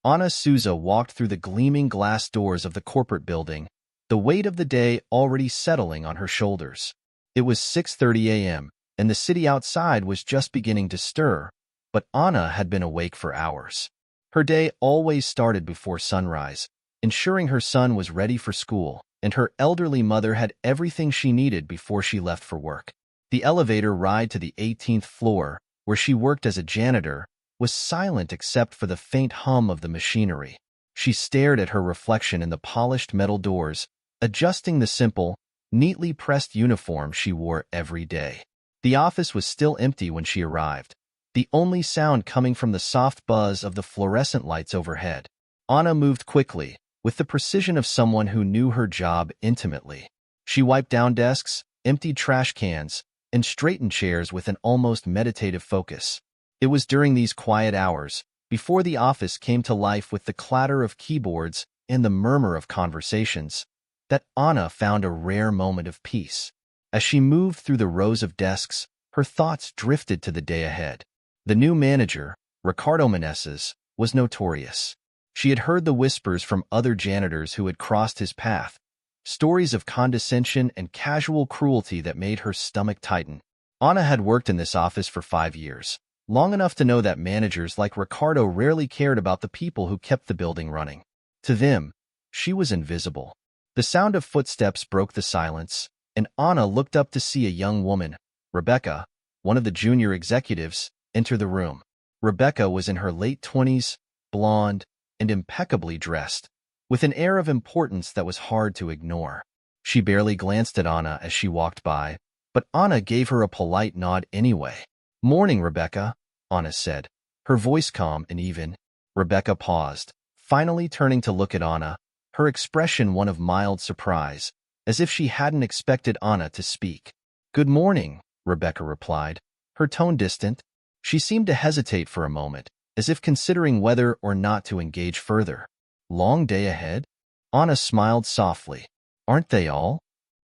Ana Souza walked through the gleaming glass doors of the corporate building, the weight of the day already settling on her shoulders. It was 6:30 a.m., and the city outside was just beginning to stir, but Ana had been awake for hours. Her day always started before sunrise, ensuring her son was ready for school, and her elderly mother had everything she needed before she left for work. The elevator ride to the 18th floor, where she worked as a janitor, was silent except for the faint hum of the machinery. She stared at her reflection in the polished metal doors, adjusting the simple, neatly pressed uniform she wore every day. The office was still empty when she arrived, the only sound coming from the soft buzz of the fluorescent lights overhead. Ana moved quickly, with the precision of someone who knew her job intimately. She wiped down desks, emptied trash cans, and straightened chairs with an almost meditative focus. It was during these quiet hours, before the office came to life with the clatter of keyboards and the murmur of conversations, that Ana found a rare moment of peace. As she moved through the rows of desks, her thoughts drifted to the day ahead. The new manager, Ricardo Meneses, was notorious. She had heard the whispers from other janitors who had crossed his path, stories of condescension and casual cruelty that made her stomach tighten. Ana had worked in this office for 5 years, long enough to know that managers like Ricardo rarely cared about the people who kept the building running. To them, she was invisible. The sound of footsteps broke the silence, and Ana looked up to see a young woman, Rebecca, one of the junior executives, enter the room. Rebecca was in her late 20s, blonde, and impeccably dressed, with an air of importance that was hard to ignore. She barely glanced at Ana as she walked by, but Ana gave her a polite nod anyway. "Morning, Rebecca," Ana said, her voice calm and even. Rebecca paused, finally turning to look at Ana, her expression one of mild surprise, as if she hadn't expected Ana to speak. "Good morning," Rebecca replied, her tone distant. She seemed to hesitate for a moment, as if considering whether or not to engage further. "Long day ahead?" Ana smiled softly. "Aren't they all?"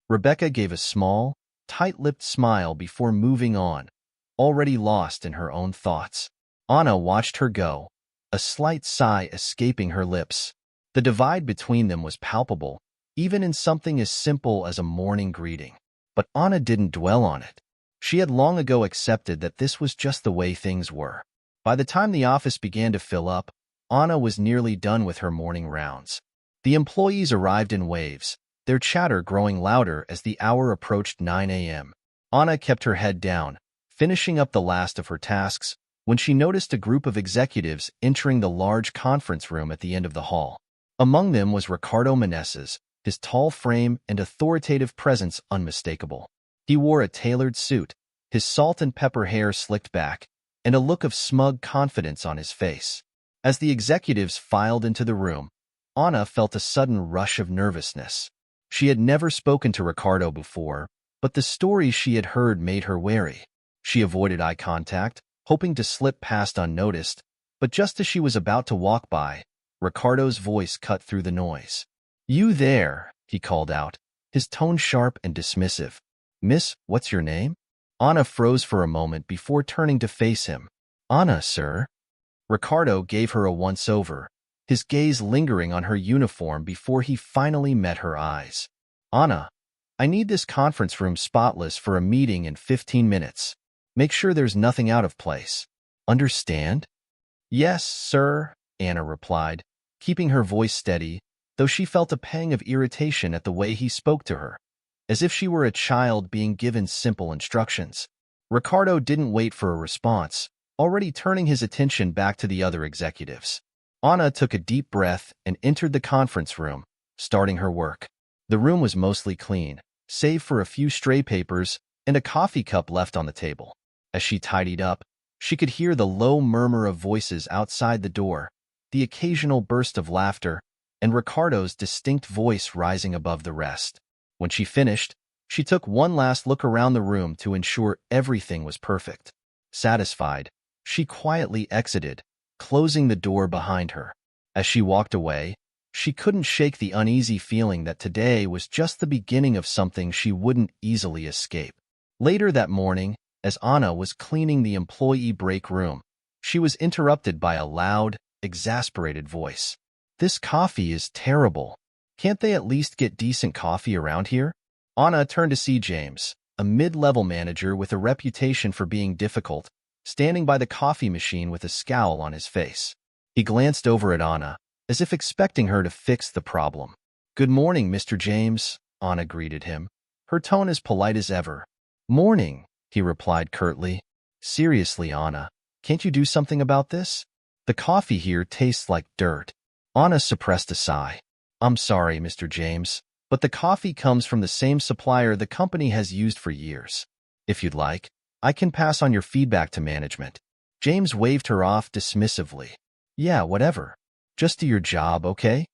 Rebecca gave a small, tight-lipped smile before moving on, already lost in her own thoughts. Ana watched her go, a slight sigh escaping her lips. The divide between them was palpable, even in something as simple as a morning greeting. But Ana didn't dwell on it. She had long ago accepted that this was just the way things were. By the time the office began to fill up, Ana was nearly done with her morning rounds. The employees arrived in waves, their chatter growing louder as the hour approached 9 a.m. Ana kept her head down, finishing up the last of her tasks, when she noticed a group of executives entering the large conference room at the end of the hall. Among them was Ricardo Meneses, his tall frame and authoritative presence unmistakable. He wore a tailored suit, his salt and pepper hair slicked back, and a look of smug confidence on his face. As the executives filed into the room, Ana felt a sudden rush of nervousness. She had never spoken to Ricardo before, but the stories she had heard made her wary. She avoided eye contact, hoping to slip past unnoticed, but just as she was about to walk by, Ricardo's voice cut through the noise. "You there," he called out, his tone sharp and dismissive. "Miss, what's your name?" Ana froze for a moment before turning to face him. "Ana, sir." Ricardo gave her a once-over, his gaze lingering on her uniform before he finally met her eyes. "Ana, I need this conference room spotless for a meeting in 15 minutes. Make sure there's nothing out of place. Understand?" "Yes, sir," Ana replied, keeping her voice steady, though she felt a pang of irritation at the way he spoke to her, as if she were a child being given simple instructions. Ricardo didn't wait for a response, already turning his attention back to the other executives. Ana took a deep breath and entered the conference room, starting her work. The room was mostly clean, save for a few stray papers and a coffee cup left on the table. As she tidied up, she could hear the low murmur of voices outside the door, the occasional burst of laughter, and Ricardo's distinct voice rising above the rest. When she finished, she took one last look around the room to ensure everything was perfect. Satisfied, she quietly exited, closing the door behind her. As she walked away, she couldn't shake the uneasy feeling that today was just the beginning of something she wouldn't easily escape. Later that morning, as Ana was cleaning the employee break room, she was interrupted by a loud, exasperated voice. "This coffee is terrible. Can't they at least get decent coffee around here?" Anna turned to see James, a mid-level manager with a reputation for being difficult, standing by the coffee machine with a scowl on his face. He glanced over at Anna, as if expecting her to fix the problem. "Good morning, Mr. James," Anna greeted him, her tone as polite as ever. "Morning," he replied curtly. "Seriously, Anna, can't you do something about this? The coffee here tastes like dirt." Anna suppressed a sigh. "I'm sorry, Mr. James, but the coffee comes from the same supplier the company has used for years. If you'd like, I can pass on your feedback to management." James waved her off dismissively. "Yeah, whatever. Just do your job, okay?"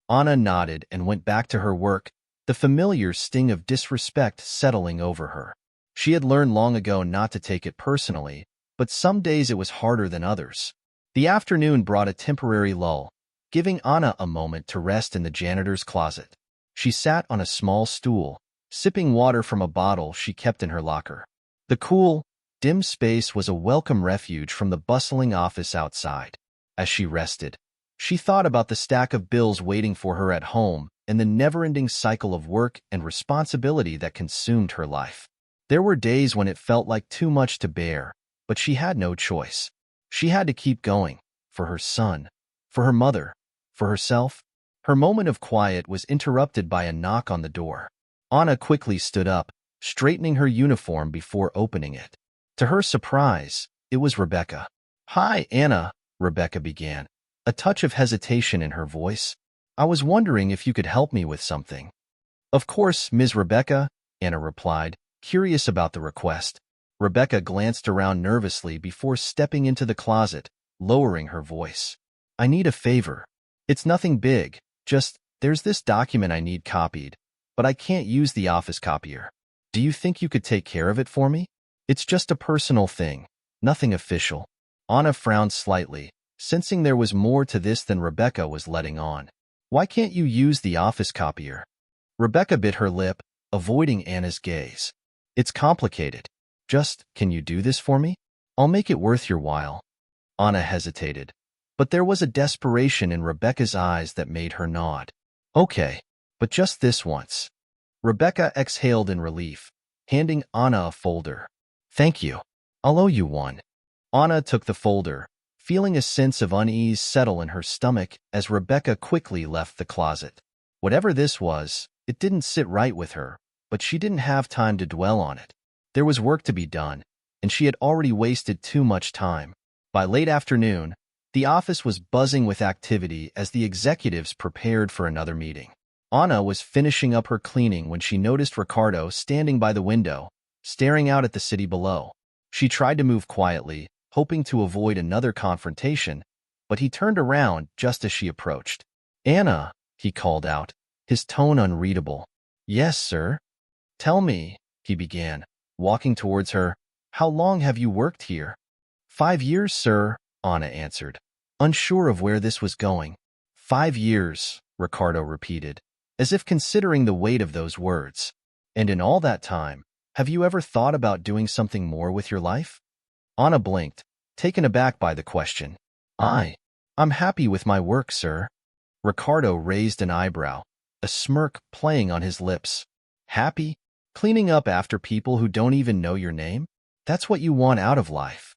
Anna nodded and went back to her work, the familiar sting of disrespect settling over her. She had learned long ago not to take it personally, but some days it was harder than others. The afternoon brought a temporary lull, giving Anna a moment to rest in the janitor's closet. She sat on a small stool, sipping water from a bottle she kept in her locker. The cool, dim space was a welcome refuge from the bustling office outside. As she rested, she thought about the stack of bills waiting for her at home and the never-ending cycle of work and responsibility that consumed her life. There were days when it felt like too much to bear, but she had no choice. She had to keep going, for her son, for her mother, for herself. Her moment of quiet was interrupted by a knock on the door. Anna quickly stood up, straightening her uniform before opening it. To her surprise, it was Rebecca. "Hi, Anna," Rebecca began, a touch of hesitation in her voice. "I was wondering if you could help me with something." "Of course, Ms. Rebecca," Anna replied, curious about the request. Rebecca glanced around nervously before stepping into the closet, lowering her voice. "I need a favor. It's nothing big, just, there's this document I need copied, but I can't use the office copier. Do you think you could take care of it for me? It's just a personal thing, nothing official." Anna frowned slightly, sensing there was more to this than Rebecca was letting on. "Why can't you use the office copier?" Rebecca bit her lip, avoiding Anna's gaze. "It's complicated. Just, can you do this for me? I'll make it worth your while." Anna hesitated, but there was a desperation in Rebecca's eyes that made her nod. "Okay, but just this once." Rebecca exhaled in relief, handing Anna a folder. "Thank you. I'll owe you one." Anna took the folder, feeling a sense of unease settle in her stomach as Rebecca quickly left the closet. Whatever this was, it didn't sit right with her, but she didn't have time to dwell on it. There was work to be done, and she had already wasted too much time. By late afternoon, the office was buzzing with activity as the executives prepared for another meeting. Anna was finishing up her cleaning when she noticed Ricardo standing by the window, staring out at the city below. She tried to move quietly, hoping to avoid another confrontation, but he turned around just as she approached. "Anna," he called out, his tone unreadable. "Yes, sir." "Tell me," he began, walking towards her, "how long have you worked here?" "5 years, sir," Anna answered, unsure of where this was going. "5 years," Ricardo repeated, as if considering the weight of those words. "And in all that time, have you ever thought about doing something more with your life?" Anna blinked, taken aback by the question. I'm happy with my work, sir." Ricardo raised an eyebrow, a smirk playing on his lips. "Happy? Cleaning up after people who don't even know your name? That's what you want out of life."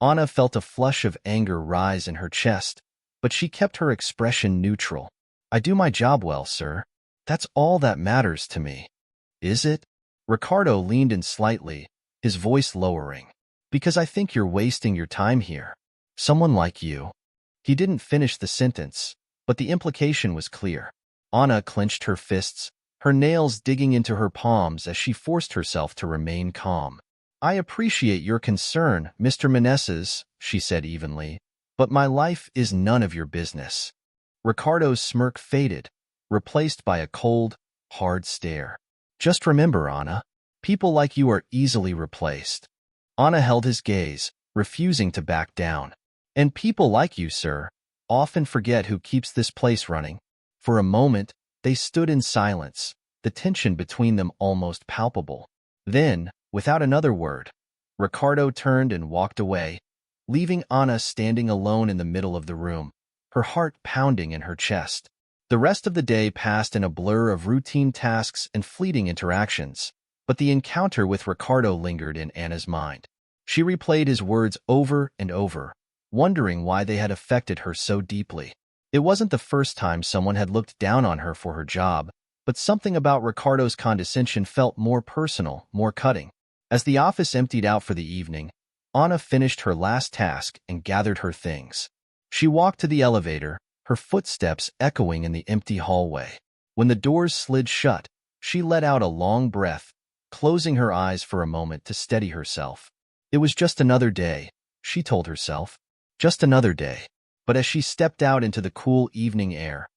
Anna felt a flush of anger rise in her chest, but she kept her expression neutral. "I do my job well, sir. That's all that matters to me." "Is it?" Ricardo leaned in slightly, his voice lowering. "Because I think you're wasting your time here. Someone like you." He didn't finish the sentence, but the implication was clear. Anna clenched her fists, her nails digging into her palms as she forced herself to remain calm. "I appreciate your concern, Mr. Meneses," she said evenly, "but my life is none of your business." Ricardo's smirk faded, replaced by a cold, hard stare. "Just remember, Anna, people like you are easily replaced." Anna held his gaze, refusing to back down. "And people like you, sir, often forget who keeps this place running." For a moment, they stood in silence, the tension between them almost palpable. Then, without another word, Ricardo turned and walked away, leaving Anna standing alone in the middle of the room, her heart pounding in her chest. The rest of the day passed in a blur of routine tasks and fleeting interactions, but the encounter with Ricardo lingered in Anna's mind. She replayed his words over and over, wondering why they had affected her so deeply. It wasn't the first time someone had looked down on her for her job, but something about Ricardo's condescension felt more personal, more cutting. As the office emptied out for the evening, Anna finished her last task and gathered her things. She walked to the elevator, her footsteps echoing in the empty hallway. When the doors slid shut, she let out a long breath, closing her eyes for a moment to steady herself. It was just another day, she told herself. Just another day. But as she stepped out into the cool evening air,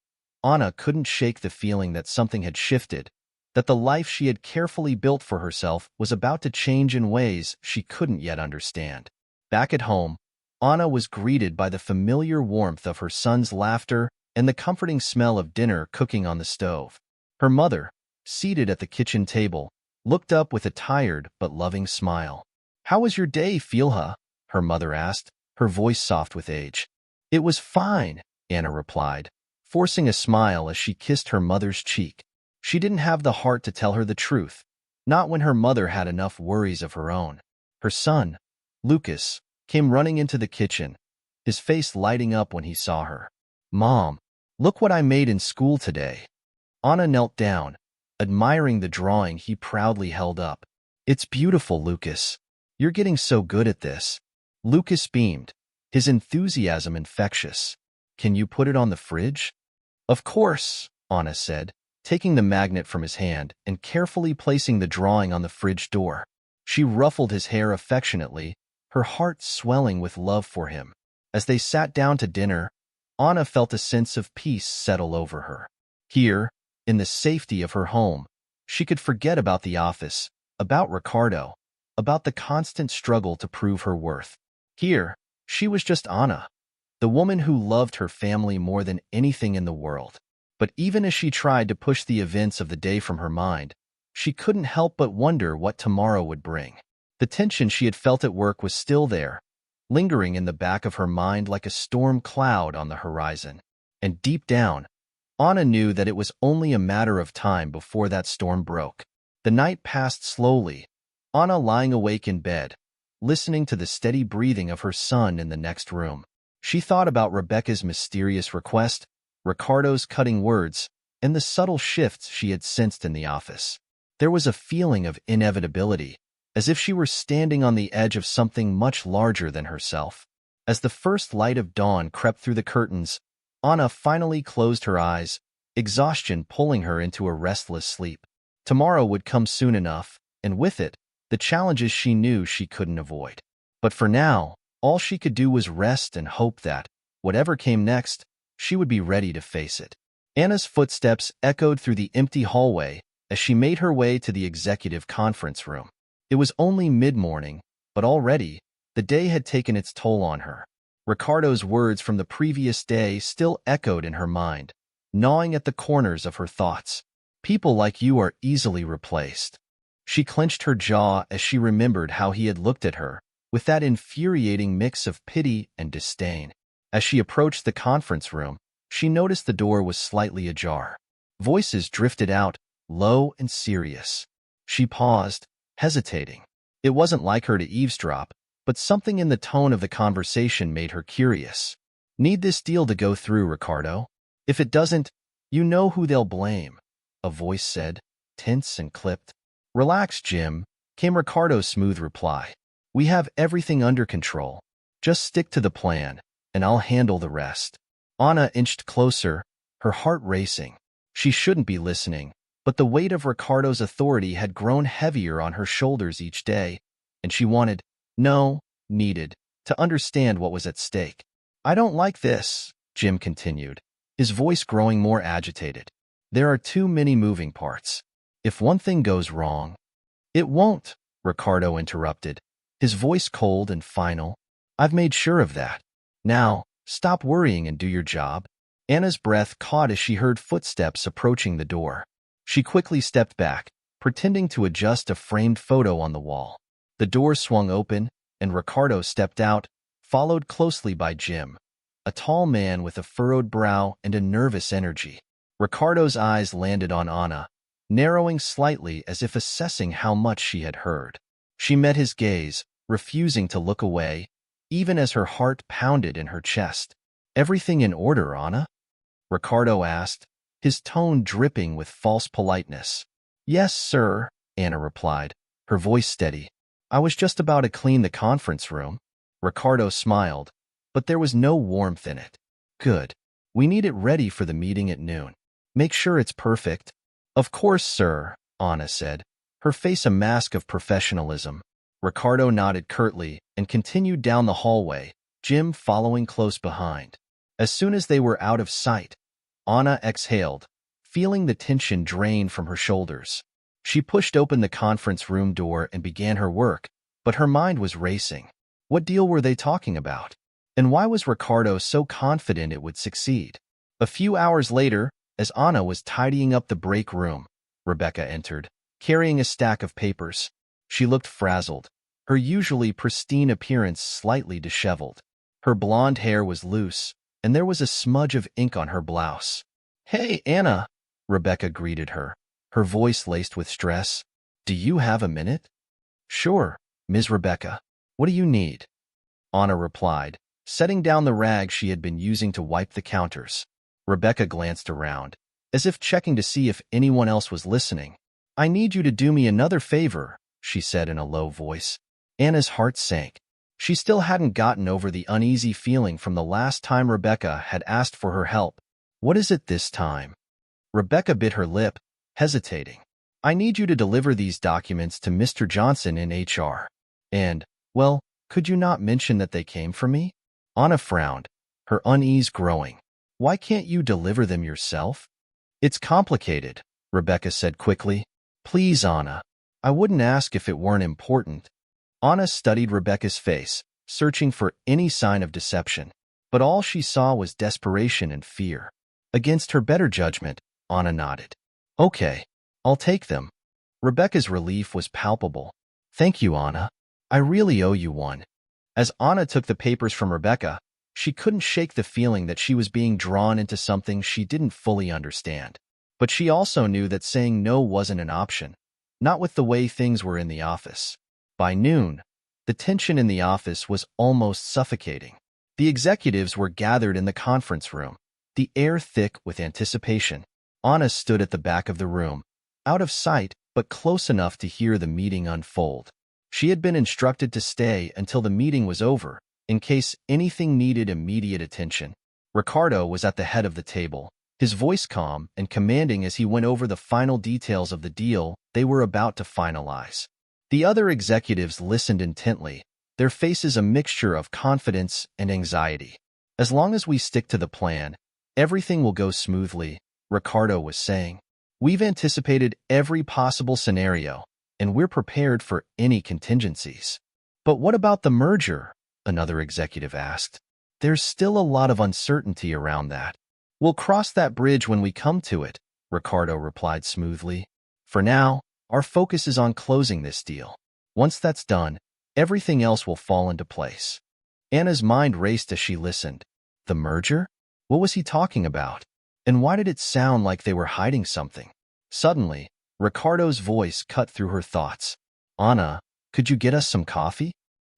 Anna couldn't shake the feeling that something had shifted, that the life she had carefully built for herself was about to change in ways she couldn't yet understand. Back at home, Anna was greeted by the familiar warmth of her son's laughter and the comforting smell of dinner cooking on the stove. Her mother, seated at the kitchen table, looked up with a tired but loving smile. "How was your day, Filha?" her mother asked, her voice soft with age. "It was fine," Anna replied, forcing a smile as she kissed her mother's cheek. She didn't have the heart to tell her the truth, not when her mother had enough worries of her own. Her son, Lucas, came running into the kitchen, his face lighting up when he saw her. "Mom, look what I made in school today." Anna knelt down, admiring the drawing he proudly held up. "It's beautiful, Lucas. You're getting so good at this." Lucas beamed, his enthusiasm infectious. "Can you put it on the fridge?" "Of course," Anna said, taking the magnet from his hand and carefully placing the drawing on the fridge door. She ruffled his hair affectionately, her heart swelling with love for him. As they sat down to dinner, Anna felt a sense of peace settle over her. Here, in the safety of her home, she could forget about the office, about Ricardo, about the constant struggle to prove her worth. Here, she was just Anna, the woman who loved her family more than anything in the world. But even as she tried to push the events of the day from her mind, she couldn't help but wonder what tomorrow would bring. The tension she had felt at work was still there, lingering in the back of her mind like a storm cloud on the horizon. And deep down, Anna knew that it was only a matter of time before that storm broke. The night passed slowly, Anna lying awake in bed, listening to the steady breathing of her son in the next room. She thought about Rebecca's mysterious request, Ricardo's cutting words, and the subtle shifts she had sensed in the office. There was a feeling of inevitability, as if she were standing on the edge of something much larger than herself. As the first light of dawn crept through the curtains, Anna finally closed her eyes, exhaustion pulling her into a restless sleep. Tomorrow would come soon enough, and with it, the challenges she knew she couldn't avoid. But for now, all she could do was rest and hope that, whatever came next, she would be ready to face it. Anna's footsteps echoed through the empty hallway as she made her way to the executive conference room. It was only mid-morning, but already, the day had taken its toll on her. Ricardo's words from the previous day still echoed in her mind, gnawing at the corners of her thoughts. "People like you are easily replaced." She clenched her jaw as she remembered how he had looked at her, with that infuriating mix of pity and disdain. As she approached the conference room, she noticed the door was slightly ajar. Voices drifted out, low and serious. She paused, hesitating. It wasn't like her to eavesdrop, but something in the tone of the conversation made her curious. "Need this deal to go through, Ricardo? If it doesn't, you know who they'll blame," a voice said, tense and clipped. "Relax, Jim," came Ricardo's smooth reply. "We have everything under control. Just stick to the plan, and I'll handle the rest." Anna inched closer, her heart racing. She shouldn't be listening, but the weight of Ricardo's authority had grown heavier on her shoulders each day, and she needed, to understand what was at stake. "I don't like this," Jim continued, his voice growing more agitated. "There are too many moving parts. If one thing goes wrong—" "It won't," Ricardo interrupted, his voice cold and final. "I've made sure of that. Now, stop worrying and do your job." Anna's breath caught as she heard footsteps approaching the door. She quickly stepped back, pretending to adjust a framed photo on the wall. The door swung open, and Ricardo stepped out, followed closely by Jim, a tall man with a furrowed brow and a nervous energy. Ricardo's eyes landed on Anna, narrowing slightly as if assessing how much she had heard. She met his gaze, refusing to look away, even as her heart pounded in her chest. "Everything in order, Anna?" Ricardo asked, his tone dripping with false politeness. "Yes, sir," Anna replied, her voice steady. "I was just about to clean the conference room." Ricardo smiled, but there was no warmth in it. "Good. We need it ready for the meeting at noon. Make sure it's perfect." "Of course, sir," Anna said, her face a mask of professionalism. Ricardo nodded curtly and continued down the hallway, Jim following close behind. As soon as they were out of sight, Anna exhaled, feeling the tension drain from her shoulders. She pushed open the conference room door and began her work, but her mind was racing. What deal were they talking about? And why was Ricardo so confident it would succeed? A few hours later, as Anna was tidying up the break room, Rebecca entered, carrying a stack of papers. She looked frazzled, her usually pristine appearance slightly disheveled. Her blonde hair was loose, and there was a smudge of ink on her blouse. "Hey, Anna," Rebecca greeted her, her voice laced with stress. "Do you have a minute?" "Sure, Ms. Rebecca. What do you need?" Anna replied, setting down the rag she had been using to wipe the counters. Rebecca glanced around, as if checking to see if anyone else was listening. "I need you to do me another favor," she said in a low voice. Anna's heart sank. She still hadn't gotten over the uneasy feeling from the last time Rebecca had asked for her help. "What is it this time?" Rebecca bit her lip, hesitating. "I need you to deliver these documents to Mr. Johnson in HR. And, well, could you not mention that they came from me?" Anna frowned, her unease growing. "Why can't you deliver them yourself?" "It's complicated," Rebecca said quickly. "Please, Anna. I wouldn't ask if it weren't important." Anna studied Rebecca's face, searching for any sign of deception, but all she saw was desperation and fear. Against her better judgment, Anna nodded. "Okay, I'll take them." Rebecca's relief was palpable. "Thank you, Anna. I really owe you one." As Anna took the papers from Rebecca, she couldn't shake the feeling that she was being drawn into something she didn't fully understand. But she also knew that saying no wasn't an option, not with the way things were in the office. By noon, the tension in the office was almost suffocating. The executives were gathered in the conference room, the air thick with anticipation. Anna stood at the back of the room, out of sight but close enough to hear the meeting unfold. She had been instructed to stay until the meeting was over, in case anything needed immediate attention. Ricardo was at the head of the table, his voice calm and commanding as he went over the final details of the deal they were about to finalize. The other executives listened intently, their faces a mixture of confidence and anxiety. "As long as we stick to the plan, everything will go smoothly," Ricardo was saying. "We've anticipated every possible scenario, and we're prepared for any contingencies." "But what about the merger?" another executive asked. "There's still a lot of uncertainty around that." "We'll cross that bridge when we come to it," Ricardo replied smoothly. "For now, our focus is on closing this deal. Once that's done, everything else will fall into place." Anna's mind raced as she listened. The merger? What was he talking about? And why did it sound like they were hiding something? Suddenly, Ricardo's voice cut through her thoughts. "Anna, could you get us some coffee?"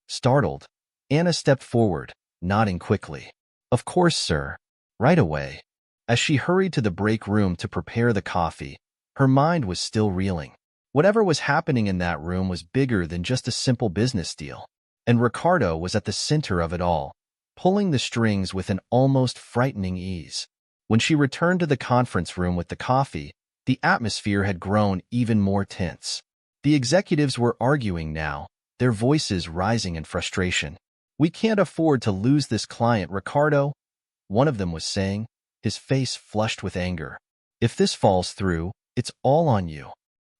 Startled, Anna stepped forward, nodding quickly. "Of course, sir. Right away." As she hurried to the break room to prepare the coffee, her mind was still reeling. Whatever was happening in that room was bigger than just a simple business deal. And Ricardo was at the center of it all, pulling the strings with an almost frightening ease. When she returned to the conference room with the coffee, the atmosphere had grown even more tense. The executives were arguing now, their voices rising in frustration. "We can't afford to lose this client, Ricardo," one of them was saying, his face flushed with anger. "If this falls through, it's all on you."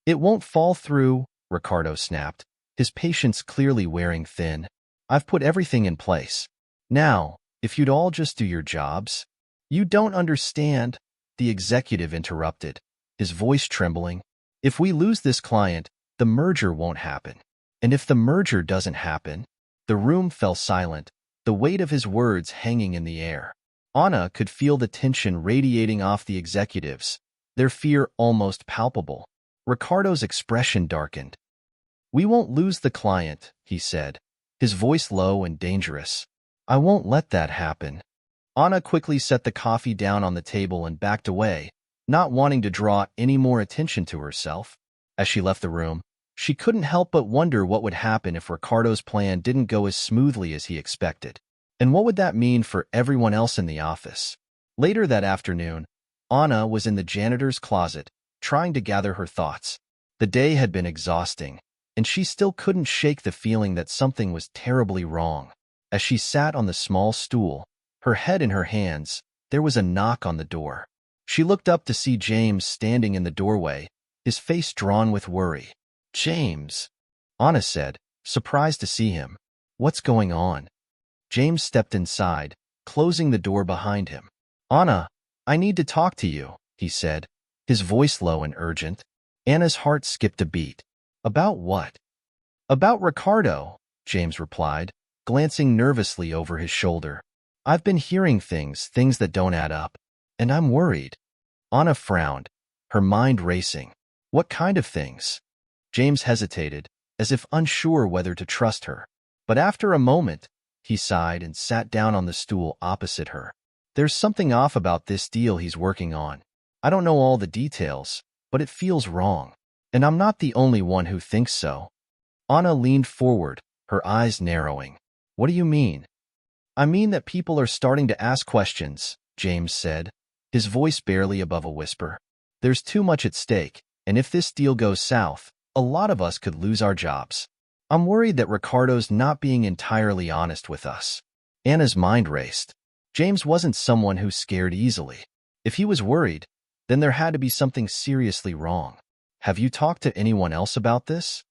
"It won't fall through," Ricardo snapped, his patience clearly wearing thin. "I've put everything in place. Now, if you'd all just do your jobs." "You don't understand," the executive interrupted, his voice trembling. "If we lose this client, the merger won't happen. And if the merger doesn't happen—" The room fell silent, the weight of his words hanging in the air. Anna could feel the tension radiating off the executives, their fear almost palpable. Ricardo's expression darkened. "We won't lose the client," he said, his voice low and dangerous. "I won't let that happen." Anna quickly set the coffee down on the table and backed away, not wanting to draw any more attention to herself. As she left the room, she couldn't help but wonder what would happen if Ricardo's plan didn't go as smoothly as he expected. And what would that mean for everyone else in the office? Later that afternoon, Anna was in the janitor's closet, trying to gather her thoughts. The day had been exhausting, and she still couldn't shake the feeling that something was terribly wrong. As she sat on the small stool, her head in her hands, there was a knock on the door. She looked up to see James standing in the doorway, his face drawn with worry. "James," Anna said, surprised to see him. "What's going on?" James stepped inside, closing the door behind him. "Anna, I need to talk to you," he said, his voice low and urgent. Anna's heart skipped a beat. "About what?" "About Ricardo," James replied, glancing nervously over his shoulder. "I've been hearing things that don't add up, and I'm worried." Anna frowned, her mind racing. "What kind of things?" James hesitated, as if unsure whether to trust her. But after a moment, he sighed and sat down on the stool opposite her. "There's something off about this deal he's working on. I don't know all the details, but it feels wrong. And I'm not the only one who thinks so." Anna leaned forward, her eyes narrowing. "What do you mean?" "I mean that people are starting to ask questions," James said, his voice barely above a whisper. "There's too much at stake, and if this deal goes south, a lot of us could lose our jobs. I'm worried that Ricardo's not being entirely honest with us." Anna's mind raced. James wasn't someone who scared easily. If he was worried, then there had to be something seriously wrong. "Have you talked to anyone else about this?"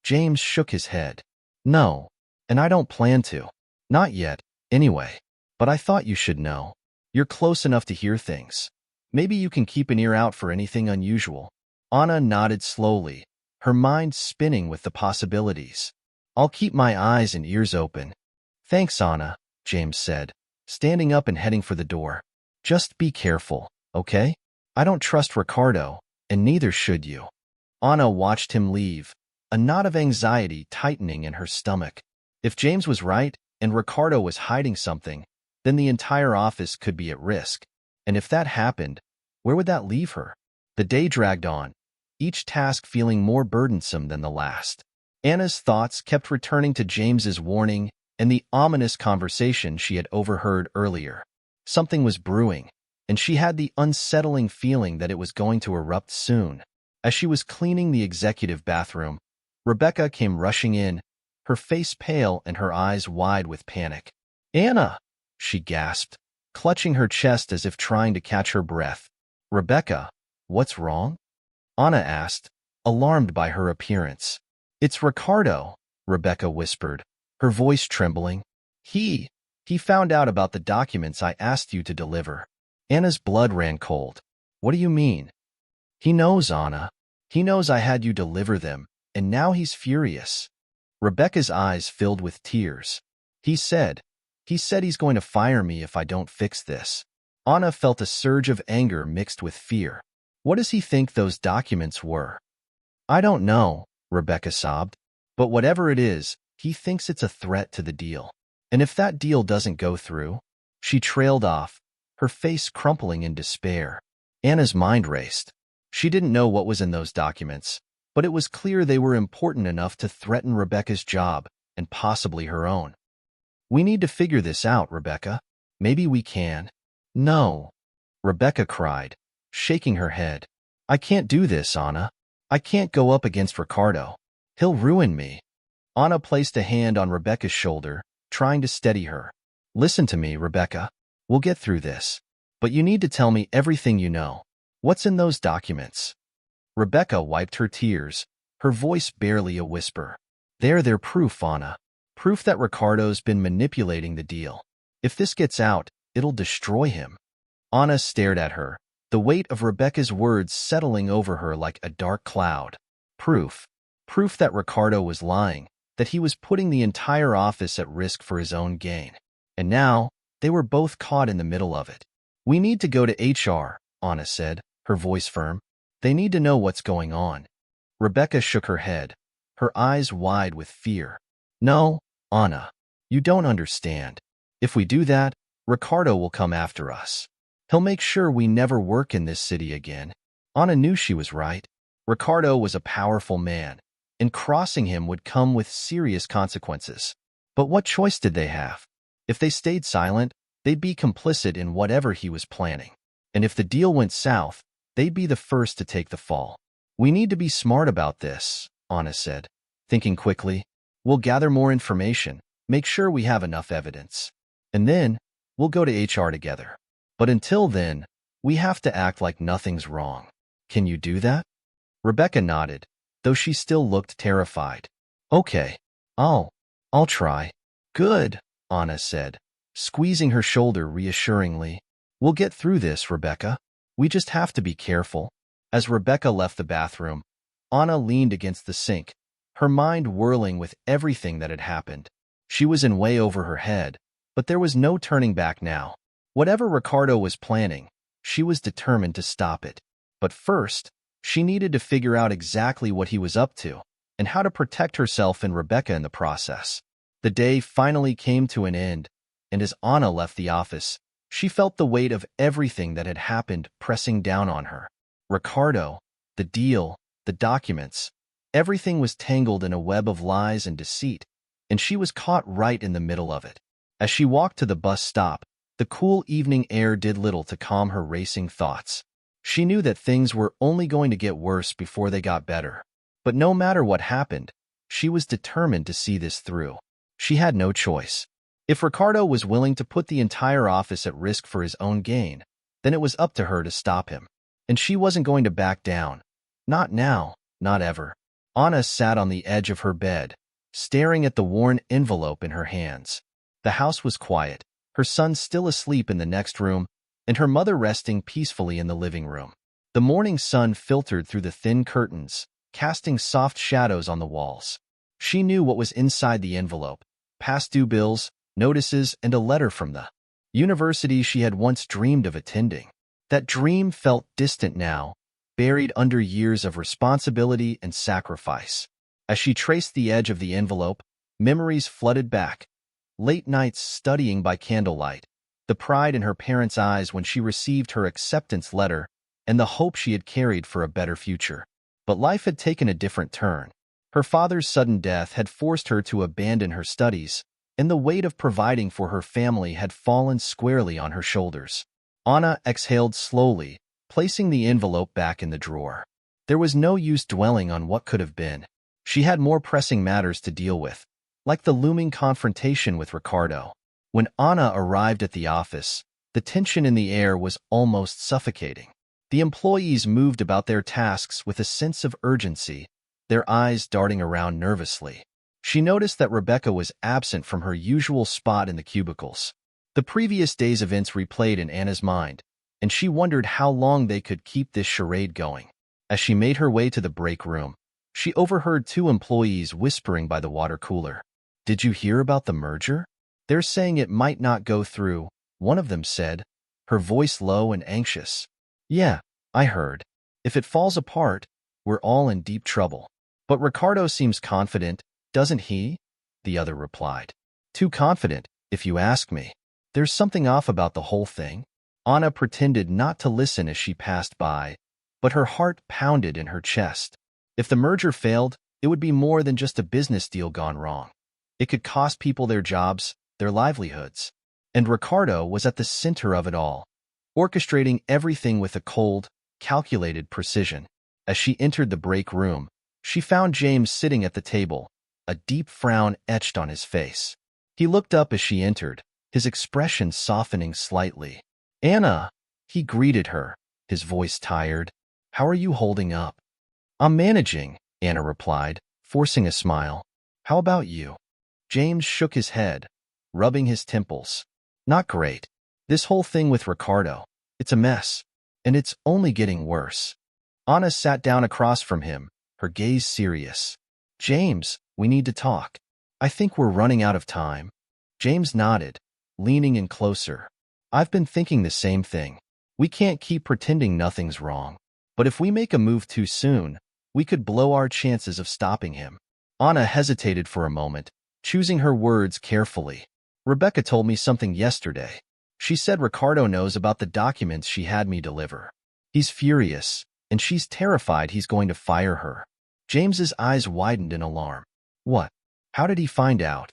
James shook his head. "No, and I don't plan to. Not yet, anyway. But I thought you should know. You're close enough to hear things. Maybe you can keep an ear out for anything unusual." Anna nodded slowly, her mind spinning with the possibilities. "I'll keep my eyes and ears open." "Thanks, Anna," James said, standing up and heading for the door. "Just be careful, okay? I don't trust Ricardo, and neither should you." Anna watched him leave, a knot of anxiety tightening in her stomach. If James was right, and Ricardo was hiding something, then the entire office could be at risk. And if that happened, where would that leave her? The day dragged on, each task feeling more burdensome than the last. Anna's thoughts kept returning to James's warning and the ominous conversation she had overheard earlier. Something was brewing, and she had the unsettling feeling that it was going to erupt soon. As she was cleaning the executive bathroom, Rebecca came rushing in, her face pale and her eyes wide with panic. "Anna!" she gasped, clutching her chest as if trying to catch her breath. "Rebecca, what's wrong?" Anna asked, alarmed by her appearance. "It's Ricardo," Rebecca whispered, her voice trembling. He found out about the documents I asked you to deliver." Anna's blood ran cold. "What do you mean?" "He knows, Anna. He knows I had you deliver them, and now he's furious." Rebecca's eyes filled with tears. He said he's going to fire me if I don't fix this." Anna felt a surge of anger mixed with fear. "What does he think those documents were?" "I don't know," Rebecca sobbed. "But whatever it is, he thinks it's a threat to the deal. And if that deal doesn't go through—" She trailed off, her face crumpling in despair. Anna's mind raced. She didn't know what was in those documents, but it was clear they were important enough to threaten Rebecca's job and possibly her own. "We need to figure this out, Rebecca. Maybe we can." "No," Rebecca cried, shaking her head. "I can't do this, Anna. I can't go up against Ricardo. He'll ruin me." Anna placed a hand on Rebecca's shoulder, trying to steady her. "Listen to me, Rebecca. We'll get through this. But you need to tell me everything you know. What's in those documents?" Rebecca wiped her tears, her voice barely a whisper. They're proof, Anna. Proof that Ricardo's been manipulating the deal. If this gets out, it'll destroy him." Anna stared at her, the weight of Rebecca's words settling over her like a dark cloud. Proof. Proof that Ricardo was lying, that he was putting the entire office at risk for his own gain. And now, they were both caught in the middle of it. We need to go to HR, Anna said, her voice firm. They need to know what's going on. Rebecca shook her head, her eyes wide with fear. No, Anna, you don't understand. If we do that, Ricardo will come after us. He'll make sure we never work in this city again. Anna knew she was right. Ricardo was a powerful man, and crossing him would come with serious consequences. But what choice did they have? If they stayed silent, they'd be complicit in whatever he was planning. And if the deal went south, they'd be the first to take the fall. We need to be smart about this, Anna said, thinking quickly. We'll gather more information, make sure we have enough evidence. And then, we'll go to HR together. But until then, we have to act like nothing's wrong. Can you do that? Rebecca nodded, though she still looked terrified. Okay, I'll try. Good, Anna said, squeezing her shoulder reassuringly. We'll get through this, Rebecca. We just have to be careful. As Rebecca left the bathroom, Anna leaned against the sink, her mind whirling with everything that had happened. She was in way over her head, but there was no turning back now. Whatever Ricardo was planning, she was determined to stop it. But first, she needed to figure out exactly what he was up to and how to protect herself and Rebecca in the process. The day finally came to an end, and as Anna left the office, she felt the weight of everything that had happened pressing down on her. Ricardo, the deal, the documents, everything was tangled in a web of lies and deceit, and she was caught right in the middle of it. As she walked to the bus stop, the cool evening air did little to calm her racing thoughts. She knew that things were only going to get worse before they got better. But no matter what happened, she was determined to see this through. She had no choice. If Ricardo was willing to put the entire office at risk for his own gain, then it was up to her to stop him. And she wasn't going to back down. Not now, not ever. Anna sat on the edge of her bed, staring at the worn envelope in her hands. The house was quiet, her son still asleep in the next room, and her mother resting peacefully in the living room. The morning sun filtered through the thin curtains, casting soft shadows on the walls. She knew what was inside the envelope: past due bills, notices, and a letter from the university she had once dreamed of attending. That dream felt distant now, buried under years of responsibility and sacrifice. As she traced the edge of the envelope, memories flooded back. Late nights studying by candlelight, the pride in her parents' eyes when she received her acceptance letter, and the hope she had carried for a better future. But life had taken a different turn. Her father's sudden death had forced her to abandon her studies, and the weight of providing for her family had fallen squarely on her shoulders. Anna exhaled slowly, placing the envelope back in the drawer. There was no use dwelling on what could have been. She had more pressing matters to deal with, like the looming confrontation with Ricardo. When Anna arrived at the office, the tension in the air was almost suffocating. The employees moved about their tasks with a sense of urgency, their eyes darting around nervously. She noticed that Rebecca was absent from her usual spot in the cubicles. The previous day's events replayed in Anna's mind, and she wondered how long they could keep this charade going. As she made her way to the break room, she overheard two employees whispering by the water cooler. "Did you hear about the merger? They're saying it might not go through," one of them said, her voice low and anxious. "Yeah, I heard. If it falls apart, we're all in deep trouble. But Ricardo seems confident, doesn't he?" the other replied. "Too confident, if you ask me. There's something off about the whole thing." Anna pretended not to listen as she passed by, but her heart pounded in her chest. If the merger failed, it would be more than just a business deal gone wrong. It could cost people their jobs, their livelihoods. And Ricardo was at the center of it all, orchestrating everything with a cold, calculated precision. As she entered the break room, she found James sitting at the table, a deep frown etched on his face. He looked up as she entered, his expression softening slightly. "Anna," he greeted her, his voice tired. "How are you holding up?" "I'm managing," Anna replied, forcing a smile. "How about you?" James shook his head, rubbing his temples. "Not great. This whole thing with Ricardo, it's a mess, and it's only getting worse." Anna sat down across from him, her gaze serious. "James, we need to talk. I think we're running out of time." James nodded, leaning in closer. I've been thinking the same thing. We can't keep pretending nothing's wrong. But if we make a move too soon, we could blow our chances of stopping him. Anna hesitated for a moment, choosing her words carefully. Rebecca told me something yesterday. She said Ricardo knows about the documents she had me deliver. He's furious, and she's terrified he's going to fire her. James's eyes widened in alarm. What? How did he find out?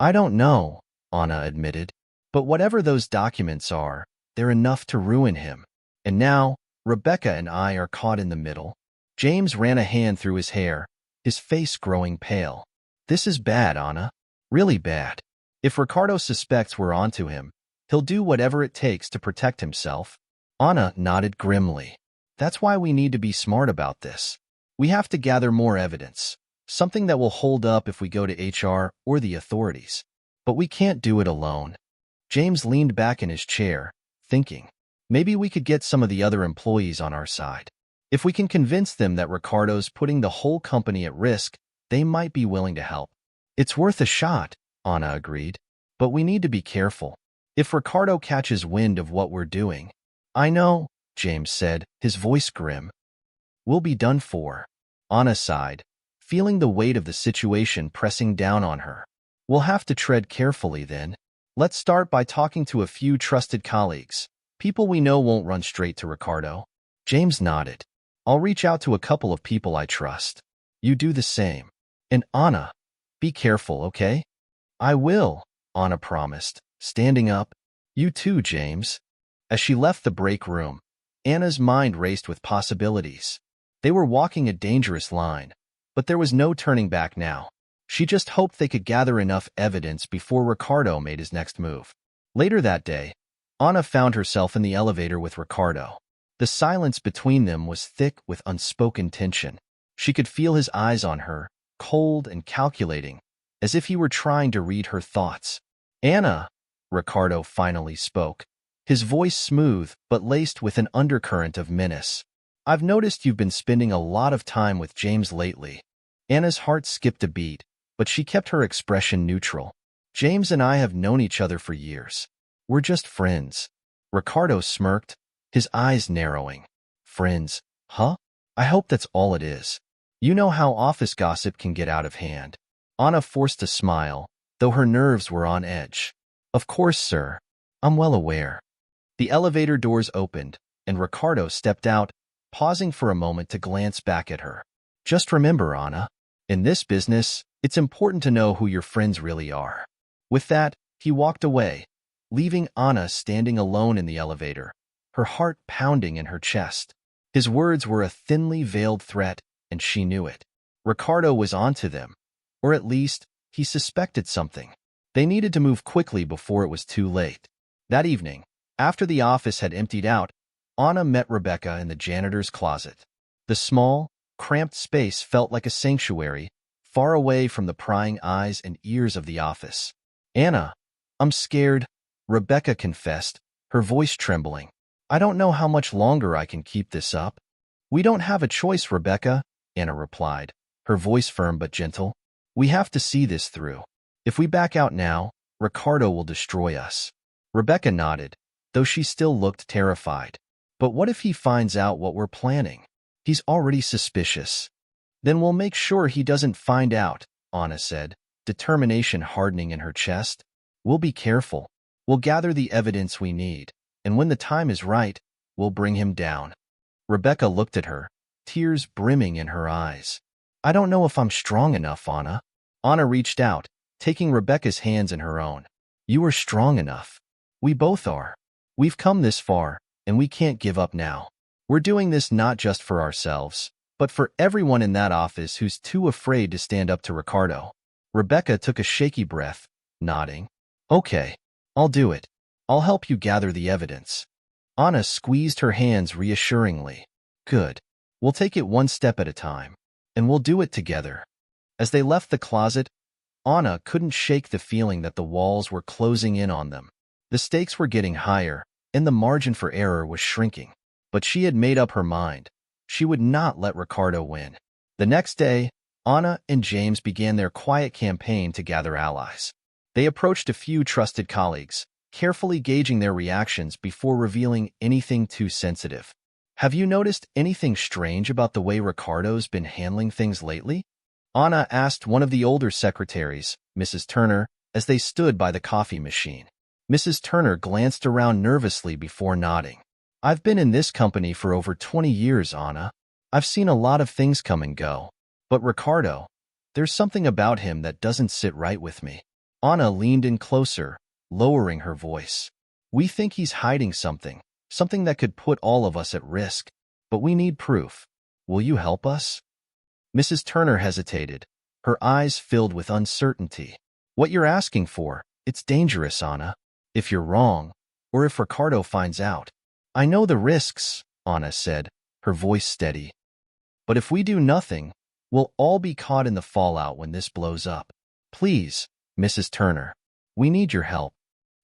I don't know, Anna admitted. But whatever those documents are, they're enough to ruin him. And now, Rebecca and I are caught in the middle. James ran a hand through his hair, his face growing pale. This is bad, Anna. Really bad. If Ricardo suspects we're onto him, he'll do whatever it takes to protect himself. Anna nodded grimly. That's why we need to be smart about this. We have to gather more evidence, something that will hold up if we go to HR or the authorities. But we can't do it alone. James leaned back in his chair, thinking. Maybe we could get some of the other employees on our side. If we can convince them that Ricardo's putting the whole company at risk, they might be willing to help. It's worth a shot, Anna agreed. But we need to be careful. If Ricardo catches wind of what we're doing. I know, James said, his voice grim. We'll be done for. Anna sighed, feeling the weight of the situation pressing down on her. We'll have to tread carefully then. Let's start by talking to a few trusted colleagues. People we know won't run straight to Ricardo. James nodded. I'll reach out to a couple of people I trust. You do the same. And Anna, be careful, okay? I will, Anna promised, standing up. You too, James. As she left the break room, Anna's mind raced with possibilities. They were walking a dangerous line, but there was no turning back now. She just hoped they could gather enough evidence before Ricardo made his next move. Later that day, Anna found herself in the elevator with Ricardo. The silence between them was thick with unspoken tension. She could feel his eyes on her, cold and calculating, as if he were trying to read her thoughts. Anna, Ricardo finally spoke, his voice smooth but laced with an undercurrent of menace. I've noticed you've been spending a lot of time with James lately. Anna's heart skipped a beat, but she kept her expression neutral. James and I have known each other for years. We're just friends. Ricardo smirked, his eyes narrowing. Friends, huh? I hope that's all it is. You know how office gossip can get out of hand. Anna forced a smile, though her nerves were on edge. Of course, sir. I'm well aware. The elevator doors opened, and Ricardo stepped out, pausing for a moment to glance back at her. Just remember, Anna, in this business, it's important to know who your friends really are. With that, he walked away, leaving Anna standing alone in the elevator, her heart pounding in her chest. His words were a thinly veiled threat, and she knew it. Ricardo was onto them, or at least, he suspected something. They needed to move quickly before it was too late. That evening, after the office had emptied out, Anna met Rebecca in the janitor's closet. The small, cramped space felt like a sanctuary, far away from the prying eyes and ears of the office. Anna, I'm scared, Rebecca confessed, her voice trembling. I don't know how much longer I can keep this up. We don't have a choice, Rebecca, Anna replied, her voice firm but gentle. We have to see this through. If we back out now, Ricardo will destroy us. Rebecca nodded, though she still looked terrified. But what if he finds out what we're planning? He's already suspicious. Then we'll make sure he doesn't find out, Anna said, determination hardening in her chest. We'll be careful. We'll gather the evidence we need, and when the time is right, we'll bring him down. Rebecca looked at her, tears brimming in her eyes. I don't know if I'm strong enough, Anna. Anna reached out, taking Rebecca's hands in her own. You are strong enough. We both are. We've come this far, and we can't give up now. We're doing this not just for ourselves, but for everyone in that office who's too afraid to stand up to Ricardo. Rebecca took a shaky breath, nodding. Okay, I'll do it. I'll help you gather the evidence. Anna squeezed her hands reassuringly. Good. We'll take it one step at a time, and we'll do it together. As they left the closet, Anna couldn't shake the feeling that the walls were closing in on them. The stakes were getting higher, and the margin for error was shrinking. But she had made up her mind. She would not let Ricardo win. The next day, Anna and James began their quiet campaign to gather allies. They approached a few trusted colleagues, carefully gauging their reactions before revealing anything too sensitive. Have you noticed anything strange about the way Ricardo's been handling things lately? Anna asked one of the older secretaries, Mrs. Turner, as they stood by the coffee machine. Mrs. Turner glanced around nervously before nodding. I've been in this company for over 20 years, Anna. I've seen a lot of things come and go. But Ricardo, there's something about him that doesn't sit right with me. Anna leaned in closer, lowering her voice. We think he's hiding something that could put all of us at risk. But we need proof. Will you help us? Mrs. Turner hesitated, her eyes filled with uncertainty. What you're asking for, it's dangerous, Anna. If you're wrong, or if Ricardo finds out. I know the risks, Anna said, her voice steady. But if we do nothing, we'll all be caught in the fallout when this blows up. Please, Mrs. Turner, we need your help.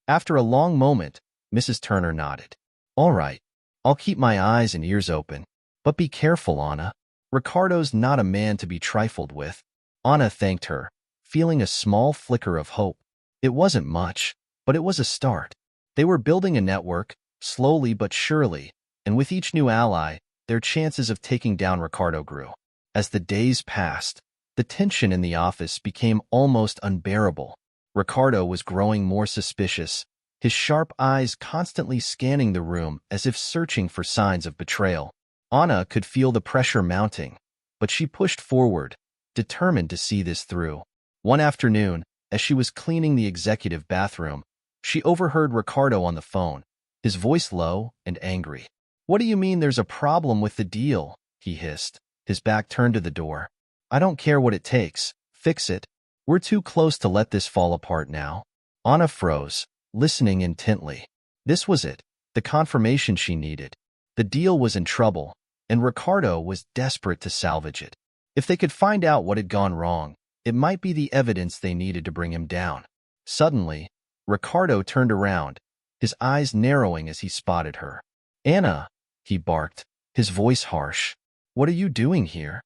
After a long moment, Mrs. Turner nodded. All right, I'll keep my eyes and ears open. But be careful, Anna. Ricardo's not a man to be trifled with. Anna thanked her, feeling a small flicker of hope. It wasn't much, but it was a start. They were building a network, slowly but surely, and with each new ally, their chances of taking down Ricardo grew. As the days passed, the tension in the office became almost unbearable. Ricardo was growing more suspicious, his sharp eyes constantly scanning the room as if searching for signs of betrayal. Anna could feel the pressure mounting, but she pushed forward, determined to see this through. One afternoon, as she was cleaning the executive bathroom, she overheard Ricardo on the phone, his voice low and angry. What do you mean there's a problem with the deal? He hissed, his back turned to the door. I don't care what it takes. Fix it. We're too close to let this fall apart now. Anna froze, listening intently. This was it, the confirmation she needed. The deal was in trouble, and Ricardo was desperate to salvage it. If they could find out what had gone wrong, it might be the evidence they needed to bring him down. Suddenly, Ricardo turned around, his eyes narrowing as he spotted her. Anna, he barked, his voice harsh. What are you doing here?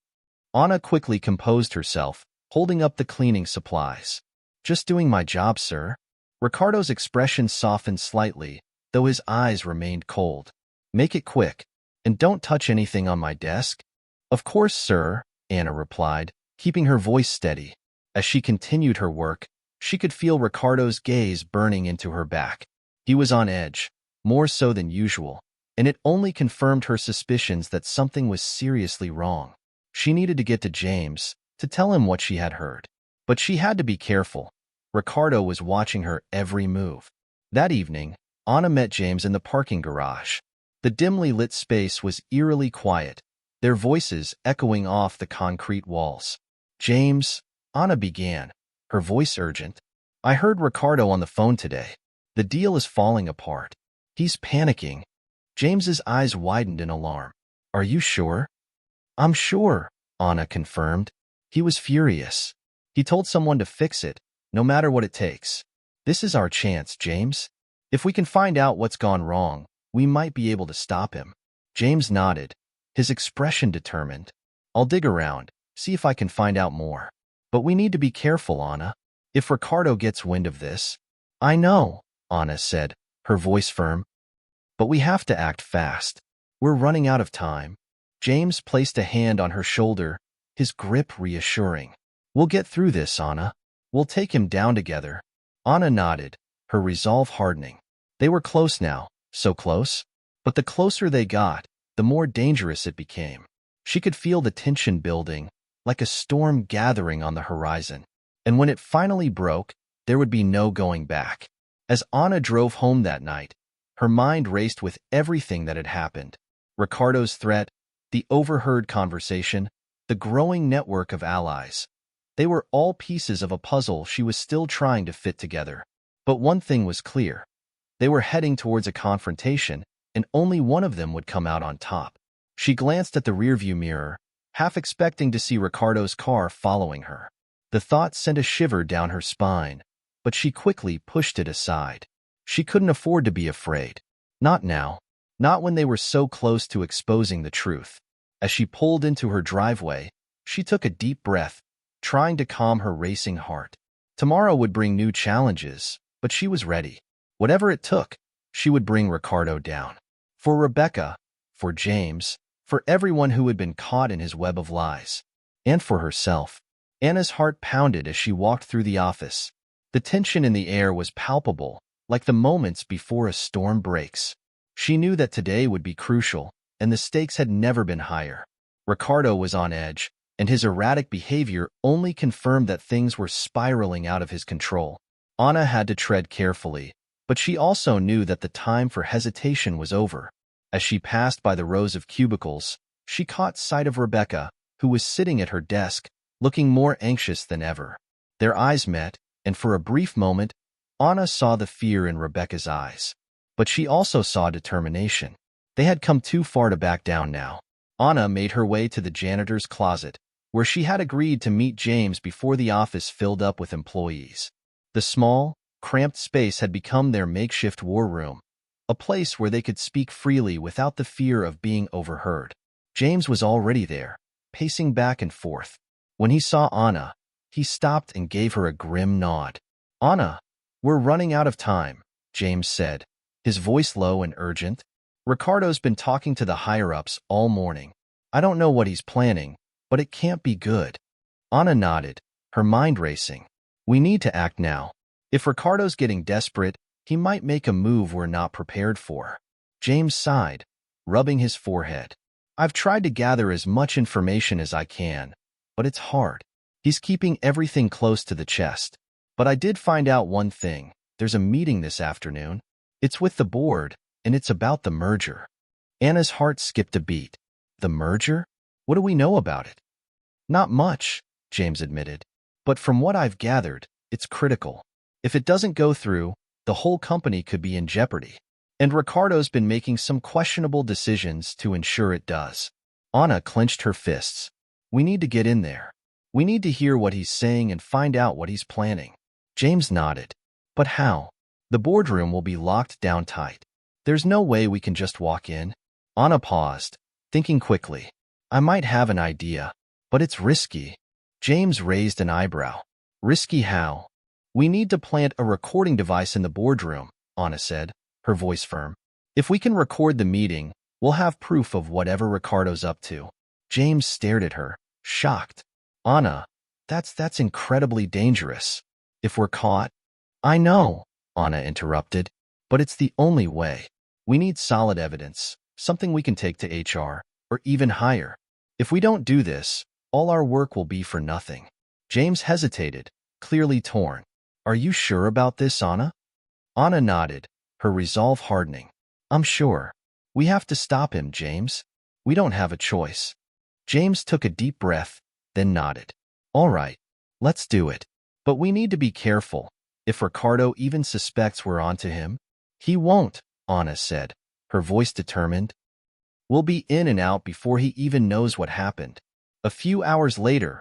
Anna quickly composed herself, holding up the cleaning supplies. Just doing my job, sir. Ricardo's expression softened slightly, though his eyes remained cold. Make it quick, and don't touch anything on my desk. Of course, sir, Anna replied, keeping her voice steady. As she continued her work, she could feel Ricardo's gaze burning into her back. He was on edge, more so than usual, and it only confirmed her suspicions that something was seriously wrong. She needed to get to James, to tell him what she had heard. But she had to be careful. Ricardo was watching her every move. That evening, Anna met James in the parking garage. The dimly lit space was eerily quiet, their voices echoing off the concrete walls. James, Anna began, her voice urgent. I heard Ricardo on the phone today. The deal is falling apart. He's panicking. James's eyes widened in alarm. Are you sure? I'm sure, Anna confirmed. He was furious. He told someone to fix it, no matter what it takes. This is our chance, James. If we can find out what's gone wrong, we might be able to stop him. James nodded, his expression determined. I'll dig around, see if I can find out more. But we need to be careful, Anna. If Ricardo gets wind of this. I know, Anna said, her voice firm. But we have to act fast. We're running out of time. James placed a hand on her shoulder, his grip reassuring. We'll get through this, Anna. We'll take him down together. Anna nodded, her resolve hardening. They were close now, so close. But the closer they got, the more dangerous it became. She could feel the tension building, like a storm gathering on the horizon. And when it finally broke, there would be no going back. As Anna drove home that night, her mind raced with everything that had happened. Ricardo's threat, the overheard conversation, the growing network of allies. They were all pieces of a puzzle she was still trying to fit together. But one thing was clear. They were heading towards a confrontation, and only one of them would come out on top. She glanced at the rearview mirror, half expecting to see Ricardo's car following her. The thought sent a shiver down her spine, but she quickly pushed it aside. She couldn't afford to be afraid. Not now. Not when they were so close to exposing the truth. As she pulled into her driveway, she took a deep breath, trying to calm her racing heart. Tomorrow would bring new challenges, but she was ready. Whatever it took, she would bring Ricardo down. For Rebecca, for James, for everyone who had been caught in his web of lies. And for herself. Anna's heart pounded as she walked through the office. The tension in the air was palpable, like the moments before a storm breaks. She knew that today would be crucial, and the stakes had never been higher. Ricardo was on edge, and his erratic behavior only confirmed that things were spiraling out of his control. Anna had to tread carefully, but she also knew that the time for hesitation was over. As she passed by the rows of cubicles, she caught sight of Rebecca, who was sitting at her desk, looking more anxious than ever. Their eyes met, and for a brief moment, Anna saw the fear in Rebecca's eyes. But she also saw determination. They had come too far to back down now. Anna made her way to the janitor's closet, where she had agreed to meet James before the office filled up with employees. The small, cramped space had become their makeshift war room, a place where they could speak freely without the fear of being overheard. James was already there, pacing back and forth. When he saw Anna, he stopped and gave her a grim nod. "Anna, we're running out of time," James said, his voice low and urgent. "Ricardo's been talking to the higher-ups all morning. I don't know what he's planning, but it can't be good." Anna nodded, her mind racing. "We need to act now. If Ricardo's getting desperate, he might make a move we're not prepared for." James sighed, rubbing his forehead. "I've tried to gather as much information as I can, but it's hard. He's keeping everything close to the chest. But I did find out one thing. There's a meeting this afternoon. It's with the board, and it's about the merger." Anna's heart skipped a beat. "The merger? What do we know about it?" "Not much," James admitted. "But from what I've gathered, it's critical. If it doesn't go through, the whole company could be in jeopardy. And Ricardo's been making some questionable decisions to ensure it does." Anna clenched her fists. "We need to get in there. We need to hear what he's saying and find out what he's planning." James nodded. "But how? The boardroom will be locked down tight. There's no way we can just walk in." Anna paused, thinking quickly. "I might have an idea, but it's risky." James raised an eyebrow. "Risky how?" "We need to plant a recording device in the boardroom," Anna said, her voice firm. "If we can record the meeting, we'll have proof of whatever Ricardo's up to." James stared at her, shocked. "Anna, that's incredibly dangerous. If we're caught—" "I know," Anna interrupted, "but it's the only way. We need solid evidence, something we can take to HR, or even higher. If we don't do this, all our work will be for nothing." James hesitated, clearly torn. "Are you sure about this, Anna?" Anna nodded, her resolve hardening. "I'm sure. We have to stop him, James. We don't have a choice." James took a deep breath, then nodded. "All right, let's do it. But we need to be careful. If Ricardo even suspects we're onto him—" "He won't," Anna said, her voice determined. "We'll be in and out before he even knows what happened." A few hours later,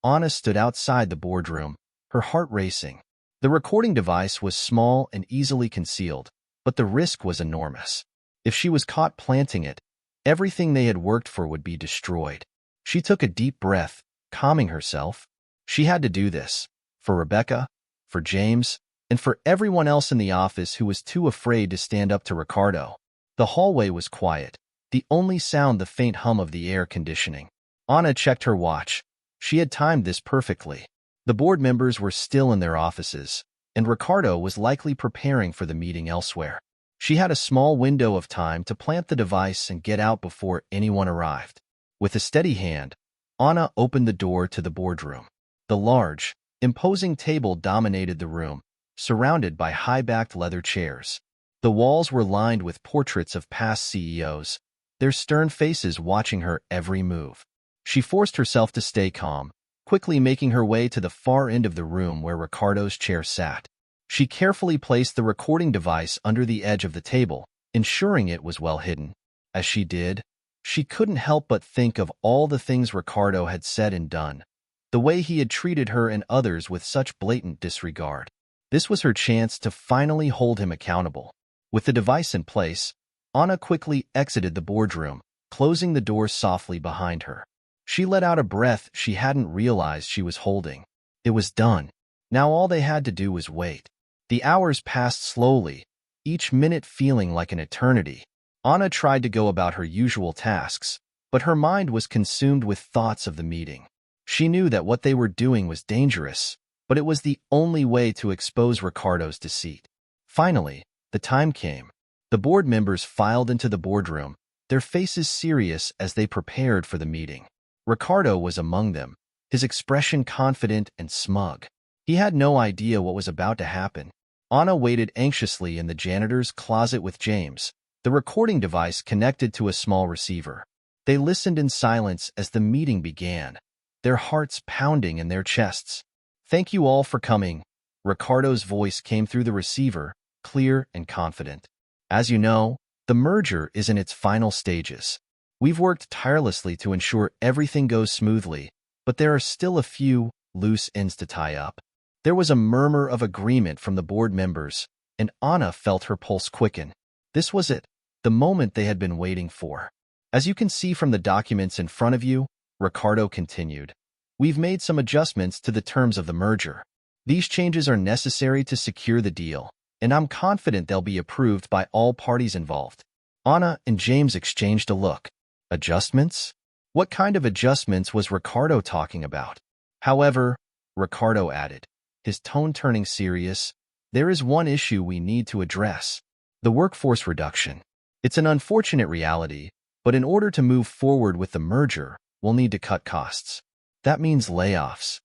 Anna stood outside the boardroom, her heart racing. The recording device was small and easily concealed, but the risk was enormous. If she was caught planting it, everything they had worked for would be destroyed. She took a deep breath, calming herself. She had to do this, for Rebecca, for James, and for everyone else in the office who was too afraid to stand up to Ricardo. The hallway was quiet, the only sound the faint hum of the air conditioning. Anna checked her watch. She had timed this perfectly. The board members were still in their offices, and Ricardo was likely preparing for the meeting elsewhere. She had a small window of time to plant the device and get out before anyone arrived. With a steady hand, Anna opened the door to the boardroom. The large, imposing table dominated the room, surrounded by high-backed leather chairs. The walls were lined with portraits of past CEOs, their stern faces watching her every move. She forced herself to stay calm, quickly making her way to the far end of the room where Ricardo's chair sat. She carefully placed the recording device under the edge of the table, ensuring it was well hidden. As she did, she couldn't help but think of all the things Ricardo had said and done, the way he had treated her and others with such blatant disregard. This was her chance to finally hold him accountable. With the device in place, Anna quickly exited the boardroom, closing the door softly behind her. She let out a breath she hadn't realized she was holding. It was done. Now all they had to do was wait. The hours passed slowly, each minute feeling like an eternity. Anna tried to go about her usual tasks, but her mind was consumed with thoughts of the meeting. She knew that what they were doing was dangerous, but it was the only way to expose Ricardo's deceit. Finally, the time came. The board members filed into the boardroom, their faces serious as they prepared for the meeting. Ricardo was among them, his expression confident and smug. He had no idea what was about to happen. Anna waited anxiously in the janitor's closet with James, the recording device connected to a small receiver. They listened in silence as the meeting began, their hearts pounding in their chests. "Thank you all for coming." Ricardo's voice came through the receiver, clear and confident. "As you know, the merger is in its final stages. We've worked tirelessly to ensure everything goes smoothly, but there are still a few loose ends to tie up." There was a murmur of agreement from the board members, and Anna felt her pulse quicken. This was it, the moment they had been waiting for. "As you can see from the documents in front of you," Ricardo continued, "we've made some adjustments to the terms of the merger. These changes are necessary to secure the deal, and I'm confident they'll be approved by all parties involved." Anna and James exchanged a look. Adjustments? What kind of adjustments was Ricardo talking about? "However," Ricardo added, his tone turning serious, "there is one issue we need to address: the workforce reduction. It's an unfortunate reality, but in order to move forward with the merger, we'll need to cut costs. That means layoffs."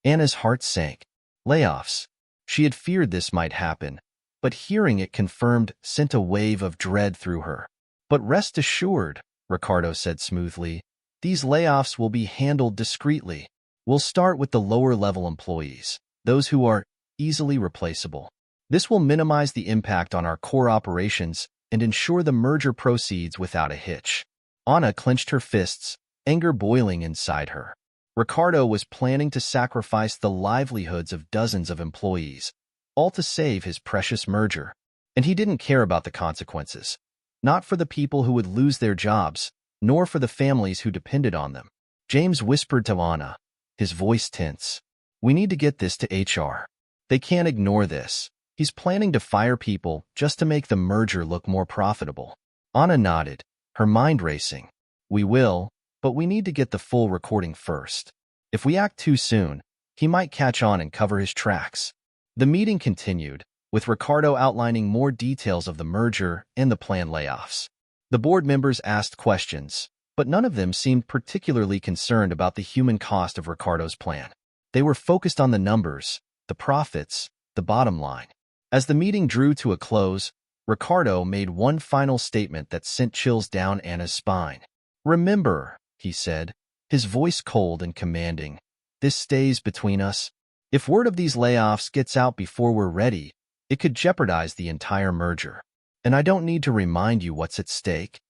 Anna's heart sank. Layoffs. She had feared this might happen, but hearing it confirmed sent a wave of dread through her. "But rest assured," Ricardo said smoothly, "these layoffs will be handled discreetly. We'll start with the lower-level employees, those who are easily replaceable. This will minimize the impact on our core operations and ensure the merger proceeds without a hitch." Anna clenched her fists, anger boiling inside her. Ricardo was planning to sacrifice the livelihoods of dozens of employees, all to save his precious merger. And he didn't care about the consequences. Not for the people who would lose their jobs, nor for the families who depended on them. James whispered to Anna, his voice tense, "We need to get this to HR. They can't ignore this. He's planning to fire people just to make the merger look more profitable." Anna nodded, her mind racing. "We will, but we need to get the full recording first. If we act too soon, he might catch on and cover his tracks." The meeting continued, with Ricardo outlining more details of the merger and the planned layoffs. The board members asked questions, but none of them seemed particularly concerned about the human cost of Ricardo's plan. They were focused on the numbers, the profits, the bottom line. As the meeting drew to a close, Ricardo made one final statement that sent chills down Anna's spine. "Remember," he said, his voice cold and commanding, "this stays between us. If word of these layoffs gets out before we're ready, it could jeopardize the entire merger. And I don't need to remind you what's at stake."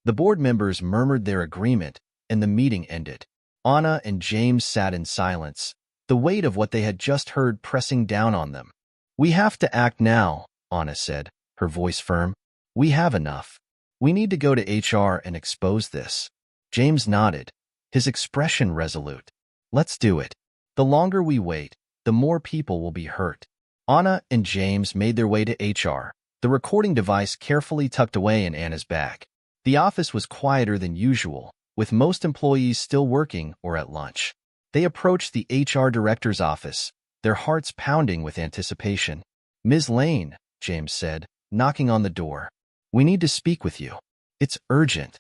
The board members murmured their agreement, and the meeting ended. Anna and James sat in silence, the weight of what they had just heard pressing down on them. "We have to act now," Anna said, her voice firm. "We have enough. We need to go to HR and expose this." James nodded, his expression resolute. "Let's do it. The longer we wait, the more people will be hurt." Anna and James made their way to HR, the recording device carefully tucked away in Anna's bag. The office was quieter than usual, with most employees still working or at lunch. They approached the HR director's office, their hearts pounding with anticipation. "Ms. Lane," James said, knocking on the door. "We need to speak with you. It's urgent."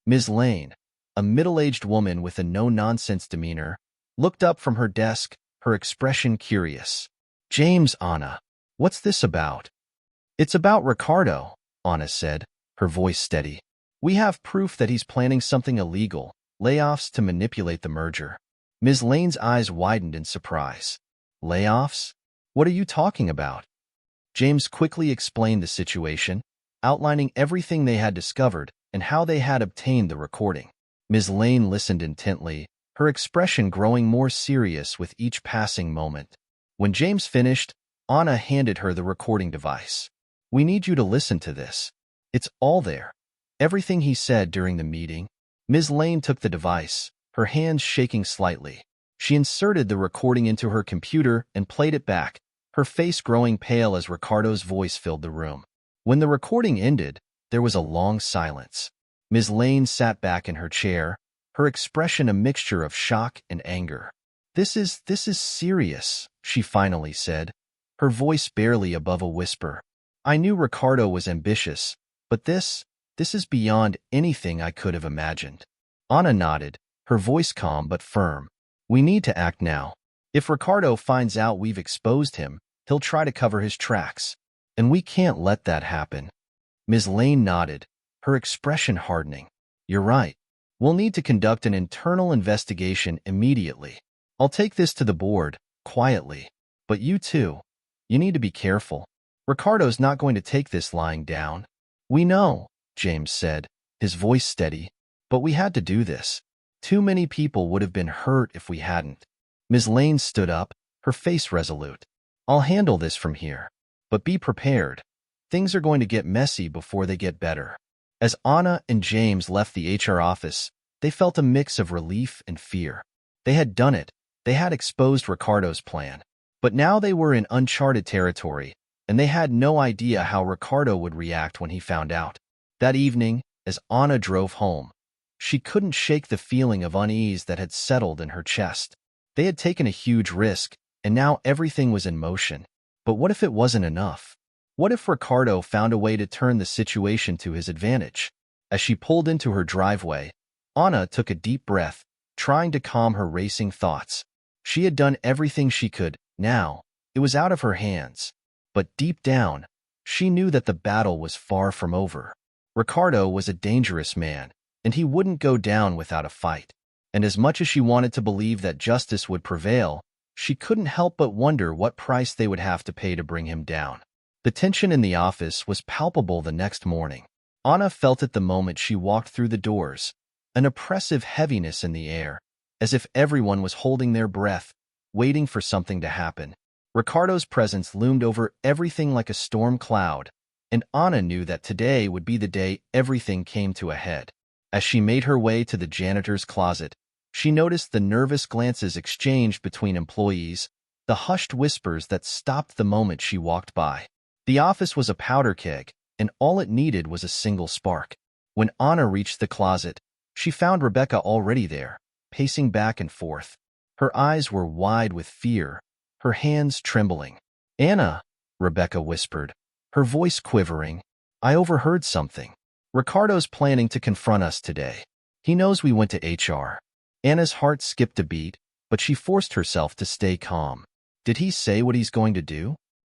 Ms. Lane, a middle-aged woman with a no-nonsense demeanor, looked up from her desk, her expression curious. "James, Anna, what's this about?" "It's about Ricardo," Anna said, her voice steady. "We have proof that he's planning something illegal, layoffs to manipulate the merger." Ms. Lane's eyes widened in surprise. "Layoffs? What are you talking about?" James quickly explained the situation, outlining everything they had discovered and how they had obtained the recording. Ms. Lane listened intently, her expression growing more serious with each passing moment. When James finished, Anna handed her the recording device. "We need you to listen to this. It's all there. Everything he said during the meeting." Ms. Lane took the device, her hands shaking slightly. She inserted the recording into her computer and played it back, her face growing pale as Ricardo's voice filled the room. When the recording ended, there was a long silence. Ms. Lane sat back in her chair, her expression a mixture of shock and anger. This is serious," she finally said, her voice barely above a whisper. "I knew Ricardo was ambitious, but this is beyond anything I could have imagined." Anna nodded, her voice calm but firm. "We need to act now. If Ricardo finds out we've exposed him, he'll try to cover his tracks. And we can't let that happen." Ms. Lane nodded, her expression hardening. "You're right. We'll need to conduct an internal investigation immediately. I'll take this to the board, quietly. But you too. You need to be careful. Ricardo's not going to take this lying down." "We know," James said, his voice steady. "But we had to do this. Too many people would have been hurt if we hadn't." Ms. Lane stood up, her face resolute. "I'll handle this from here. But be prepared. Things are going to get messy before they get better." As Anna and James left the HR office, they felt a mix of relief and fear. They had done it. They had exposed Ricardo's plan. But now they were in uncharted territory, and they had no idea how Ricardo would react when he found out. That evening, as Anna drove home, she couldn't shake the feeling of unease that had settled in her chest. They had taken a huge risk, and now everything was in motion. But what if it wasn't enough? What if Ricardo found a way to turn the situation to his advantage? As she pulled into her driveway, Anna took a deep breath, trying to calm her racing thoughts. She had done everything she could. Now, it was out of her hands. But deep down, she knew that the battle was far from over. Ricardo was a dangerous man, and he wouldn't go down without a fight. And as much as she wanted to believe that justice would prevail, she couldn't help but wonder what price they would have to pay to bring him down. The tension in the office was palpable the next morning. Anna felt it the moment she walked through the doors, an oppressive heaviness in the air, as if everyone was holding their breath, waiting for something to happen. Ricardo's presence loomed over everything like a storm cloud, and Anna knew that today would be the day everything came to a head. As she made her way to the janitor's closet, she noticed the nervous glances exchanged between employees, the hushed whispers that stopped the moment she walked by. The office was a powder keg, and all it needed was a single spark. When Anna reached the closet, she found Rebecca already there, pacing back and forth. Her eyes were wide with fear, her hands trembling. "Anna," Rebecca whispered, her voice quivering, "I overheard something. Ricardo's planning to confront us today. He knows we went to HR." Anna's heart skipped a beat, but she forced herself to stay calm. "Did he say what he's going to do?"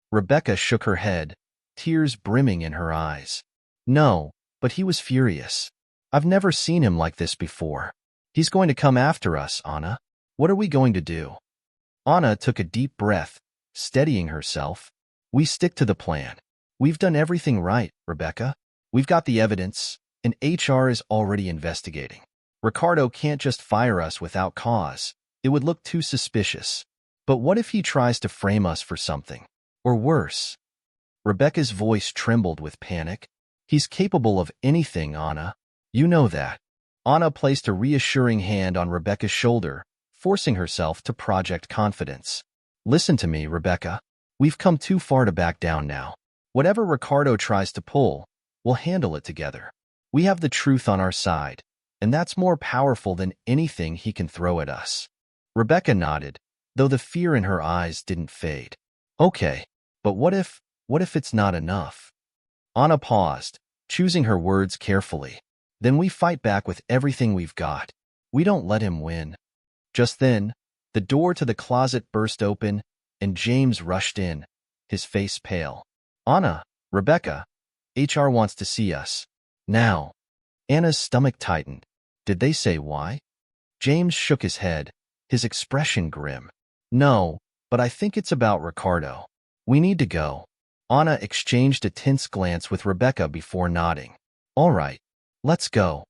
Rebecca shook her head, tears brimming in her eyes. "No, but he was furious. I've never seen him like this before. He's going to come after us, Anna. What are we going to do?" Anna took a deep breath, steadying herself. "We stick to the plan. We've done everything right, Rebecca. We've got the evidence, and HR is already investigating. Ricardo can't just fire us without cause. It would look too suspicious. But what if he tries to frame us for something? Or worse?" Rebecca's voice trembled with panic. "He's capable of anything, Anna. You know that." Anna placed a reassuring hand on Rebecca's shoulder, forcing herself to project confidence. "Listen to me, Rebecca. We've come too far to back down now. Whatever Ricardo tries to pull, we'll handle it together. We have the truth on our side, and that's more powerful than anything he can throw at us." Rebecca nodded, though the fear in her eyes didn't fade. "Okay, but what if it's not enough?" Anna paused, choosing her words carefully. "Then we fight back with everything we've got. We don't let him win." Just then, the door to the closet burst open, and James rushed in, his face pale. "Anna, Rebecca, HR wants to see us. Now." Anna's stomach tightened. "Did they say why?" James shook his head, his expression grim. "No, but I think it's about Ricardo. We need to go." Anna exchanged a tense glance with Rebecca before nodding. "All right, let's go."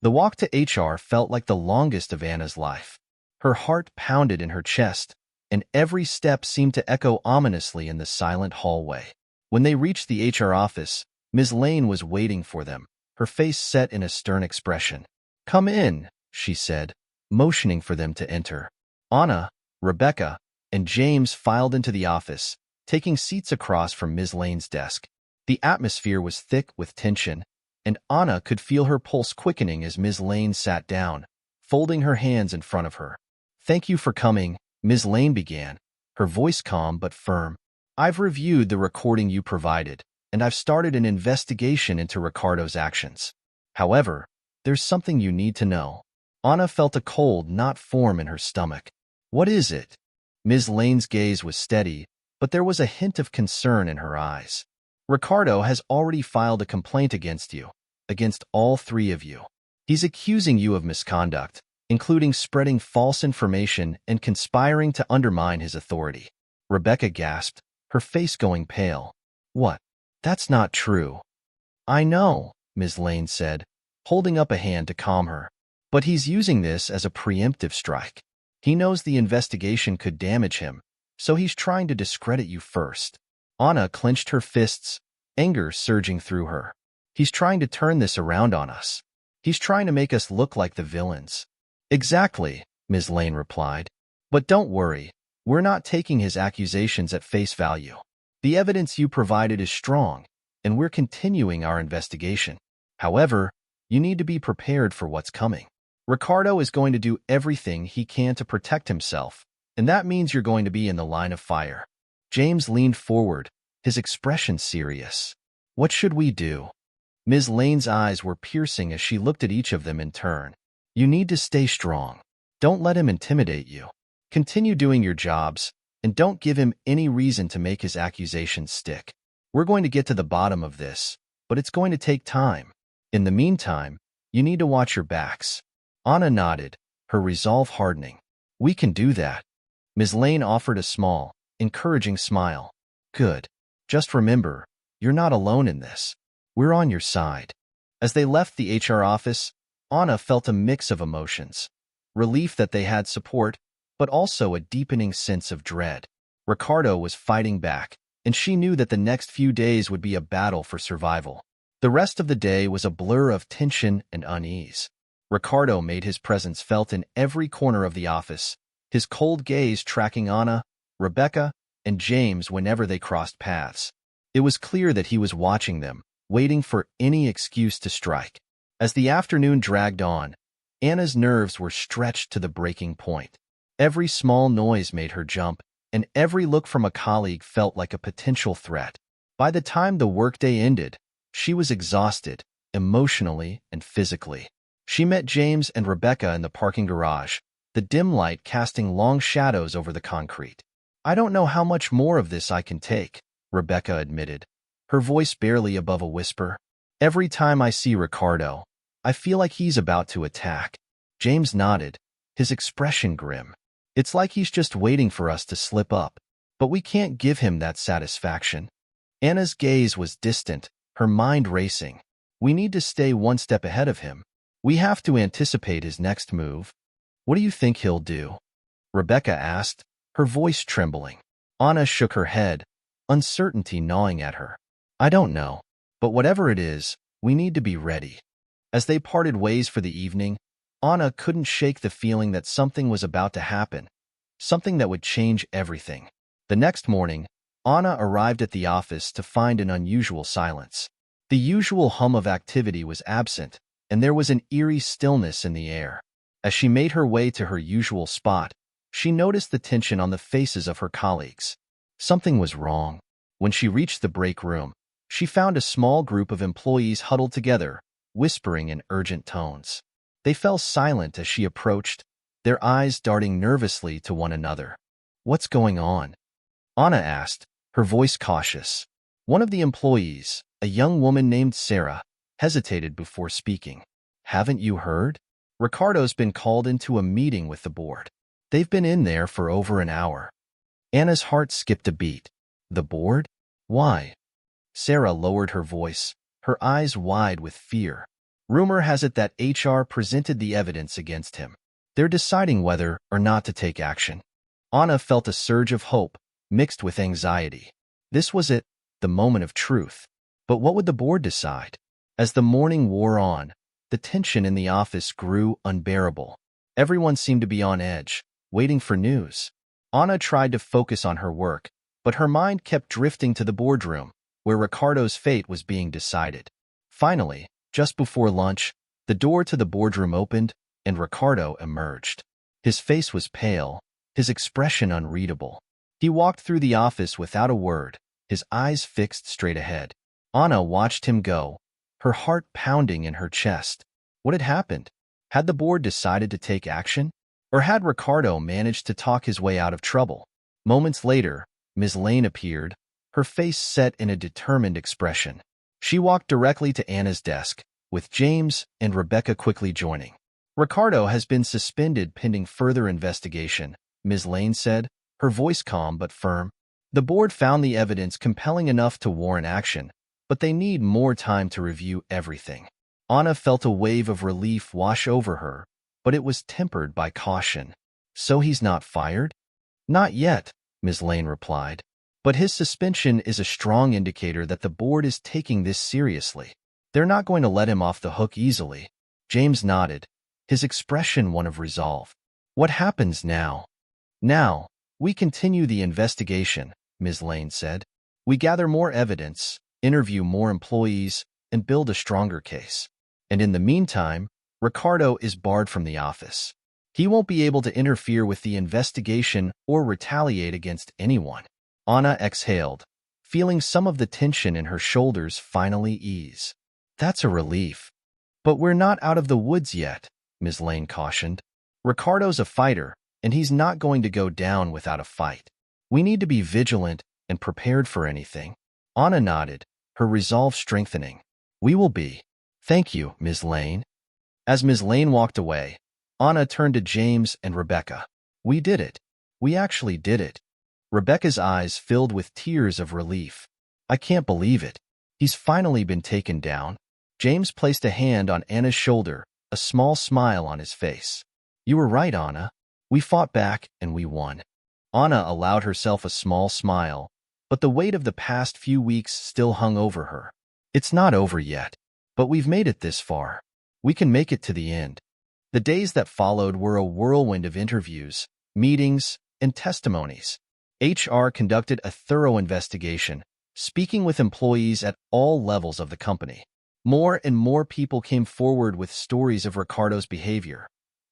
The walk to HR felt like the longest of Anna's life. Her heart pounded in her chest, and every step seemed to echo ominously in the silent hallway. When they reached the HR office, Ms. Lane was waiting for them, her face set in a stern expression. "Come in," she said, motioning for them to enter. Anna, Rebecca, and James filed into the office, taking seats across from Ms. Lane's desk. The atmosphere was thick with tension, and Anna could feel her pulse quickening as Ms. Lane sat down, folding her hands in front of her. "Thank you for coming," Ms. Lane began, her voice calm but firm. "I've reviewed the recording you provided, and I've started an investigation into Ricardo's actions. However, there's something you need to know." Anna felt a cold knot form in her stomach. "What is it?" Ms. Lane's gaze was steady, but there was a hint of concern in her eyes. "Ricardo has already filed a complaint against you, against all three of you. He's accusing you of misconduct, including spreading false information and conspiring to undermine his authority." Rebecca gasped, her face going pale. "What? That's not true." "I know," Ms. Lane said, holding up a hand to calm her. "But he's using this as a preemptive strike. He knows the investigation could damage him, so he's trying to discredit you first." Anna clenched her fists, anger surging through her. "He's trying to turn this around on us. He's trying to make us look like the villains." "Exactly," Ms. Lane replied. "But don't worry, we're not taking his accusations at face value. The evidence you provided is strong, and we're continuing our investigation. However, you need to be prepared for what's coming. Ricardo is going to do everything he can to protect himself, and that means you're going to be in the line of fire." James leaned forward, his expression serious. "What should we do?" Ms. Lane's eyes were piercing as she looked at each of them in turn. "You need to stay strong. Don't let him intimidate you. Continue doing your jobs, and don't give him any reason to make his accusations stick. We're going to get to the bottom of this, but it's going to take time. In the meantime, you need to watch your backs." Anna nodded, her resolve hardening. "We can do that." Ms. Lane offered a small, encouraging smile. "Good. Just remember, you're not alone in this. We're on your side." As they left the HR office, Anna felt a mix of emotions. Relief that they had support, but also a deepening sense of dread. Ricardo was fighting back, and she knew that the next few days would be a battle for survival. The rest of the day was a blur of tension and unease. Ricardo made his presence felt in every corner of the office, his cold gaze tracking Anna, Rebecca, and James whenever they crossed paths. It was clear that he was watching them, waiting for any excuse to strike. As the afternoon dragged on, Anna's nerves were stretched to the breaking point. Every small noise made her jump, and every look from a colleague felt like a potential threat. By the time the workday ended, she was exhausted, emotionally and physically. She met James and Rebecca in the parking garage, the dim light casting long shadows over the concrete. "I don't know how much more of this I can take," Rebecca admitted, her voice barely above a whisper. "Every time I see Ricardo, I feel like he's about to attack." James nodded, his expression grim. "It's like he's just waiting for us to slip up, but we can't give him that satisfaction." Anna's gaze was distant, her mind racing. "We need to stay one step ahead of him. We have to anticipate his next move." "What do you think he'll do?" Rebecca asked, her voice trembling. Anna shook her head, uncertainty gnawing at her. "I don't know, but whatever it is, we need to be ready." As they parted ways for the evening, Anna couldn't shake the feeling that something was about to happen, something that would change everything. The next morning, Anna arrived at the office to find an unusual silence. The usual hum of activity was absent, and there was an eerie stillness in the air. As she made her way to her usual spot, she noticed the tension on the faces of her colleagues. Something was wrong. When she reached the break room, she found a small group of employees huddled together, whispering in urgent tones. They fell silent as she approached, their eyes darting nervously to one another. "What's going on?" Anna asked, her voice cautious. One of the employees, a young woman named Sarah, hesitated before speaking. "Haven't you heard? Ricardo's been called into a meeting with the board. They've been in there for over an hour." Anna's heart skipped a beat. "The board? Why?" Sarah lowered her voice, her eyes wide with fear. "Rumor has it that HR presented the evidence against him. They're deciding whether or not to take action." Anna felt a surge of hope, mixed with anxiety. This was it, the moment of truth. But what would the board decide? As the morning wore on, the tension in the office grew unbearable. Everyone seemed to be on edge, waiting for news. Anna tried to focus on her work, but her mind kept drifting to the boardroom, where Ricardo's fate was being decided. Finally, just before lunch, the door to the boardroom opened, and Ricardo emerged. His face was pale, his expression unreadable. He walked through the office without a word, his eyes fixed straight ahead. Anna watched him go, her heart pounding in her chest. What had happened? Had the board decided to take action? Or had Ricardo managed to talk his way out of trouble? Moments later, Ms. Lane appeared, her face set in a determined expression. She walked directly to Anna's desk, with James and Rebecca quickly joining. Ricardo has been suspended pending further investigation, Ms. Lane said, her voice calm but firm. The board found the evidence compelling enough to warrant action, but they need more time to review everything. Anna felt a wave of relief wash over her, but it was tempered by caution. So he's not fired? Not yet, Ms. Lane replied. But his suspension is a strong indicator that the board is taking this seriously. They're not going to let him off the hook easily. James nodded, his expression one of resolve. What happens now? Now, we continue the investigation, Ms. Lane said. We gather more evidence, interview more employees, and build a stronger case. And in the meantime, Ricardo is barred from the office. He won't be able to interfere with the investigation or retaliate against anyone. Anna exhaled, feeling some of the tension in her shoulders finally ease. That's a relief. But we're not out of the woods yet, Ms. Lane cautioned. Ricardo's a fighter, and he's not going to go down without a fight. We need to be vigilant and prepared for anything. Anna nodded, her resolve strengthening. We will be. Thank you, Ms. Lane. As Ms. Lane walked away, Anna turned to James and Rebecca. We did it. We actually did it. Rebecca's eyes filled with tears of relief. I can't believe it. He's finally been taken down. James placed a hand on Anna's shoulder, a small smile on his face. You were right, Anna. We fought back and we won. Anna allowed herself a small smile, but the weight of the past few weeks still hung over her. It's not over yet, but we've made it this far. We can make it to the end. The days that followed were a whirlwind of interviews, meetings, and testimonies. HR conducted a thorough investigation, speaking with employees at all levels of the company. More and more people came forward with stories of Ricardo's behavior,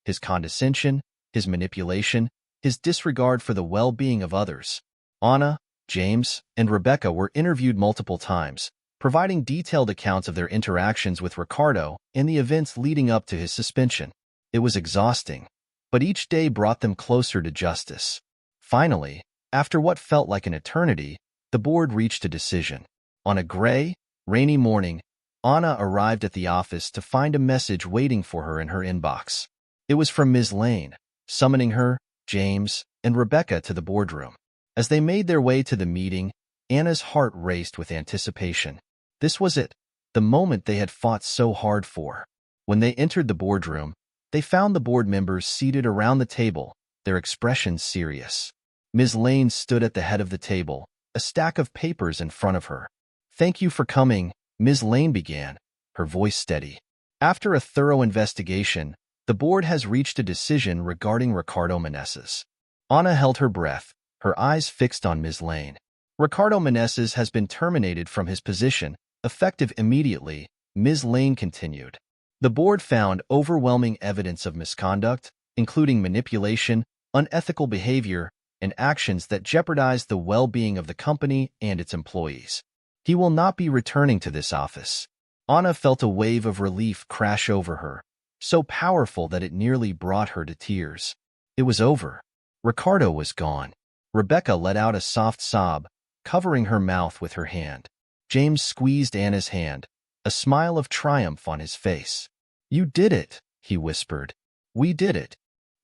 his condescension, his manipulation, his disregard for the well-being of others. Anna, James, and Rebecca were interviewed multiple times, providing detailed accounts of their interactions with Ricardo and the events leading up to his suspension. It was exhausting, but each day brought them closer to justice. Finally, after what felt like an eternity, the board reached a decision. On a gray, rainy morning, Anna arrived at the office to find a message waiting for her in her inbox. It was from Ms. Lane, summoning her, James, and Rebecca to the boardroom. As they made their way to the meeting, Anna's heart raced with anticipation. This was it, the moment they had fought so hard for. When they entered the boardroom, they found the board members seated around the table, their expressions serious. Ms. Lane stood at the head of the table, a stack of papers in front of her. Thank you for coming, Ms. Lane began, her voice steady. After a thorough investigation, the board has reached a decision regarding Ricardo Meneses. Anna held her breath, her eyes fixed on Ms. Lane. Ricardo Meneses has been terminated from his position, effective immediately, Ms. Lane continued. The board found overwhelming evidence of misconduct, including manipulation, unethical behavior, and actions that jeopardized the well-being of the company and its employees. He will not be returning to this office. Anna felt a wave of relief crash over her, so powerful that it nearly brought her to tears. It was over. Ricardo was gone. Rebecca let out a soft sob, covering her mouth with her hand. James squeezed Anna's hand, a smile of triumph on his face. You did it, he whispered. We did it.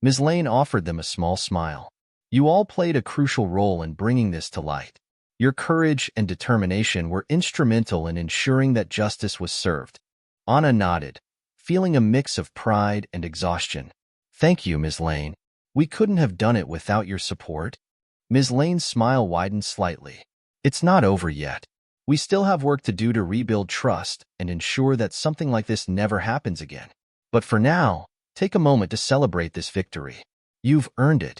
Ms. Lane offered them a small smile. You all played a crucial role in bringing this to light. Your courage and determination were instrumental in ensuring that justice was served. Anna nodded, feeling a mix of pride and exhaustion. Thank you, Ms. Lane. We couldn't have done it without your support. Ms. Lane's smile widened slightly. It's not over yet. We still have work to do to rebuild trust and ensure that something like this never happens again. But for now, take a moment to celebrate this victory. You've earned it.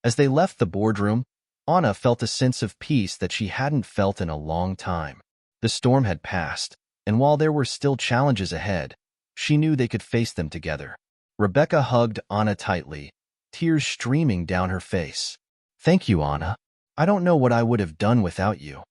As they left the boardroom, Anna felt a sense of peace that she hadn't felt in a long time. The storm had passed, and while there were still challenges ahead, she knew they could face them together. Rebecca hugged Anna tightly, tears streaming down her face. "Thank you, Anna. I don't know what I would have done without you."